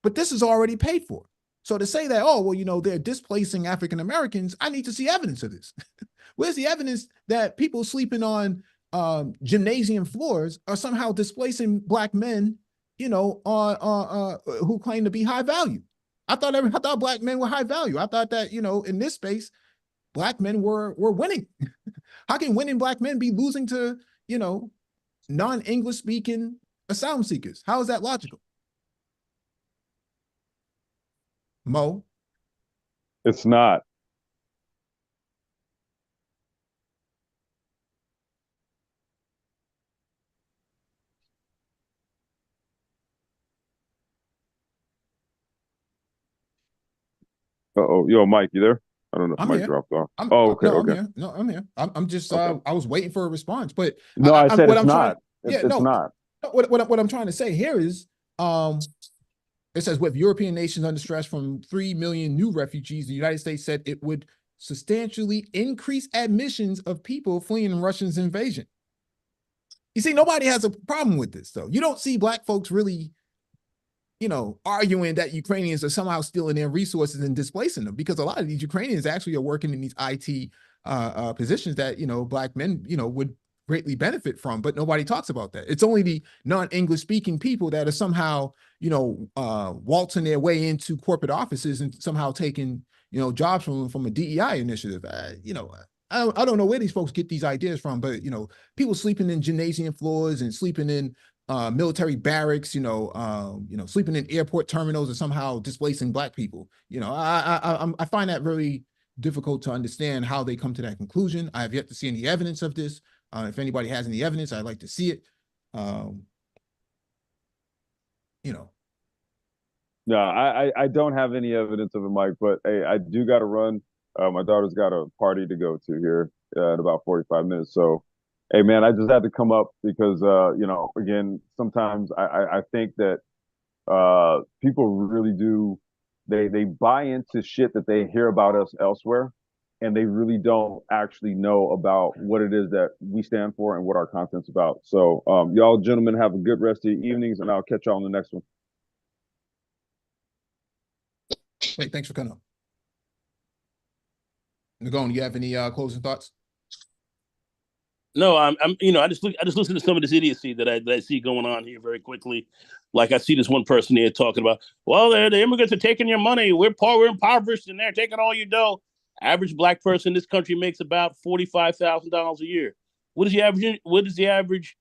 [SPEAKER 1] But this is already paid for. So to say that, oh, well, they're displacing African Americans, I need to see evidence of this. Where's the evidence that people sleeping on gymnasium floors are somehow displacing Black men, who claim to be high value? I thought Black men were high value. I thought that, in this space, Black men were winning. How can winning Black men be losing to, non-English speaking asylum seekers? How is that logical? Mo?
[SPEAKER 8] It's not. Uh-oh, yo, Mike, you there? I don't know if
[SPEAKER 1] I'm
[SPEAKER 8] Mike
[SPEAKER 1] here.
[SPEAKER 8] dropped off.
[SPEAKER 1] I'm,
[SPEAKER 8] Oh, okay,
[SPEAKER 1] no, I'm
[SPEAKER 8] okay.
[SPEAKER 1] here. No, I'm here. I'm just,
[SPEAKER 8] Okay.
[SPEAKER 1] I was waiting for a response, but
[SPEAKER 8] No, I said
[SPEAKER 1] what
[SPEAKER 8] it's
[SPEAKER 1] I'm trying,
[SPEAKER 8] not.
[SPEAKER 1] yeah,
[SPEAKER 8] It's
[SPEAKER 1] no,
[SPEAKER 8] not.
[SPEAKER 1] what I'm trying to say here is, it says with European nations under stress from 3 million new refugees, the United States said it would substantially increase admissions of people fleeing Russia's invasion. You see, nobody has a problem with this, though. You don't see Black folks really, arguing that Ukrainians are somehow stealing their resources and displacing them, because a lot of these Ukrainians actually are working in these IT positions that, Black men, would greatly benefit from, but nobody talks about that. It's only the non-English speaking people that are somehow, waltzing their way into corporate offices and somehow taking, jobs from a DEI initiative. I don't know where these folks get these ideas from, but, people sleeping in gymnasium floors and sleeping in military barracks, sleeping in airport terminals, and somehow displacing Black people. I find that very difficult to understand how they come to that conclusion. I have yet to see any evidence of this. If anybody has any evidence, I'd like to see it.
[SPEAKER 8] No, I don't have any evidence of it, Mike, but hey, I do got to run. My daughter's got a party to go to here in about 45 minutes. So, hey, man, I just had to come up because, again, sometimes I think that people really do, they buy into shit that they hear about us elsewhere, and they really don't actually know about what it is that we stand for and what our content's about. So, y'all gentlemen have a good rest of your evenings, and I'll catch y'all on the next one.
[SPEAKER 1] Hey, thanks for coming up. Nagone, you have any closing thoughts?
[SPEAKER 9] No, I just listen to some of this idiocy that I see going on here very quickly. Like I see this one person here talking about, well, the immigrants are taking your money. We're poor, we're impoverished, and they're taking all your dough. Average Black person in this country makes about $45,000 a year. What does the average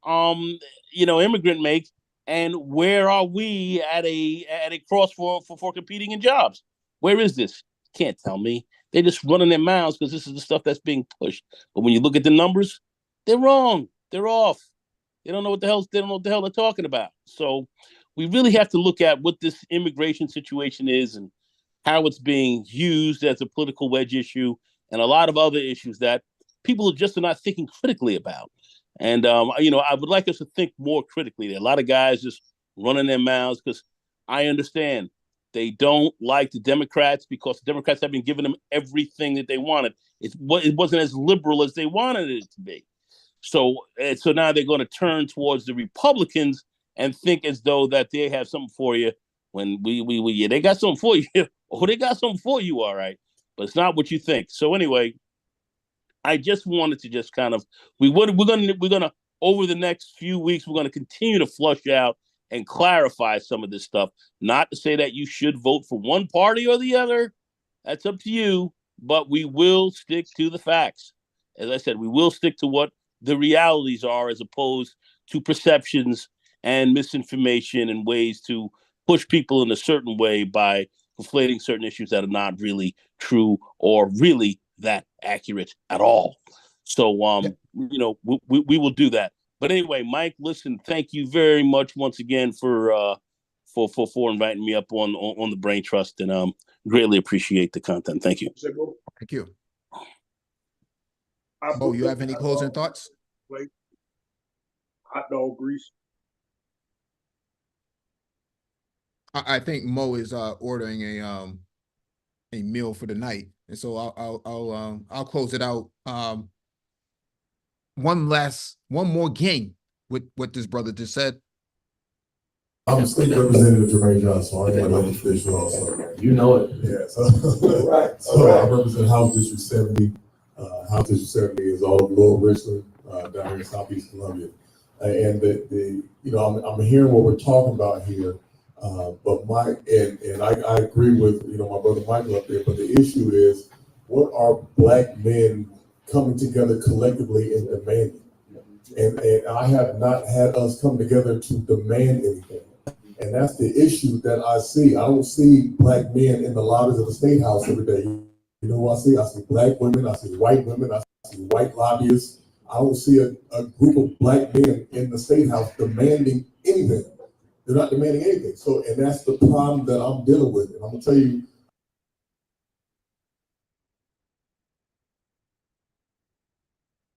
[SPEAKER 9] immigrant make? And where are we at a cross for competing in jobs? Where is this? Can't tell me. They're just running their mouths because this is the stuff that's being pushed. But when you look at the numbers, they're wrong. They're off. They don't know what the hell they're talking about. So we really have to look at what this immigration situation is and how it's being used as a political wedge issue, and a lot of other issues that people just are not thinking critically about. And I would like us to think more critically. There are a lot of guys just running their mouths because I understand they don't like the Democrats because the Democrats have been giving them everything that they wanted. It wasn't as liberal as they wanted it to be. So now they're going to turn towards the Republicans and think as though that they have something for you when they got something for you. Oh, they got something for you, all right. But it's not what you think. So anyway, I just wanted to just kind of we're gonna over the next few weeks, we're gonna continue to flush out and clarify some of this stuff. Not to say that you should vote for one party or the other. That's up to you, but we will stick to the facts. As I said, we will stick to what the realities are as opposed to perceptions and misinformation and ways to push people in a certain way by conflating certain issues that are not really true or really that accurate at all. So, we will do that. But anyway, Mike, listen, thank you very much once again for inviting me up on the Brain Trust, and greatly appreciate the content. Thank you.
[SPEAKER 1] Thank you. Bo, you have any closing thoughts?
[SPEAKER 7] Hot dog grease.
[SPEAKER 1] I think Mo is ordering a meal for the night, and so I'll close it out. One more game with what this brother just said.
[SPEAKER 5] I'm State Representative Jermaine Johnson. I'm an official also. You know it. Yeah. So, right. So I represent House District 70. House District 70 is all of Lower Richland, down here in Southeast Columbia. And I'm hearing what we're talking about here. But I agree with my brother Michael up there. But the issue is, what are Black men coming together collectively and demanding? And I have not had us come together to demand anything. And that's the issue that I see. I don't see Black men in the lobbies of the State House every day. You know who I see? I see Black women. I see white women. I see white lobbyists. I don't see a group of Black men in the State House demanding anything. They're not demanding anything. So, and that's the problem that I'm dealing with. And I'm gonna tell you,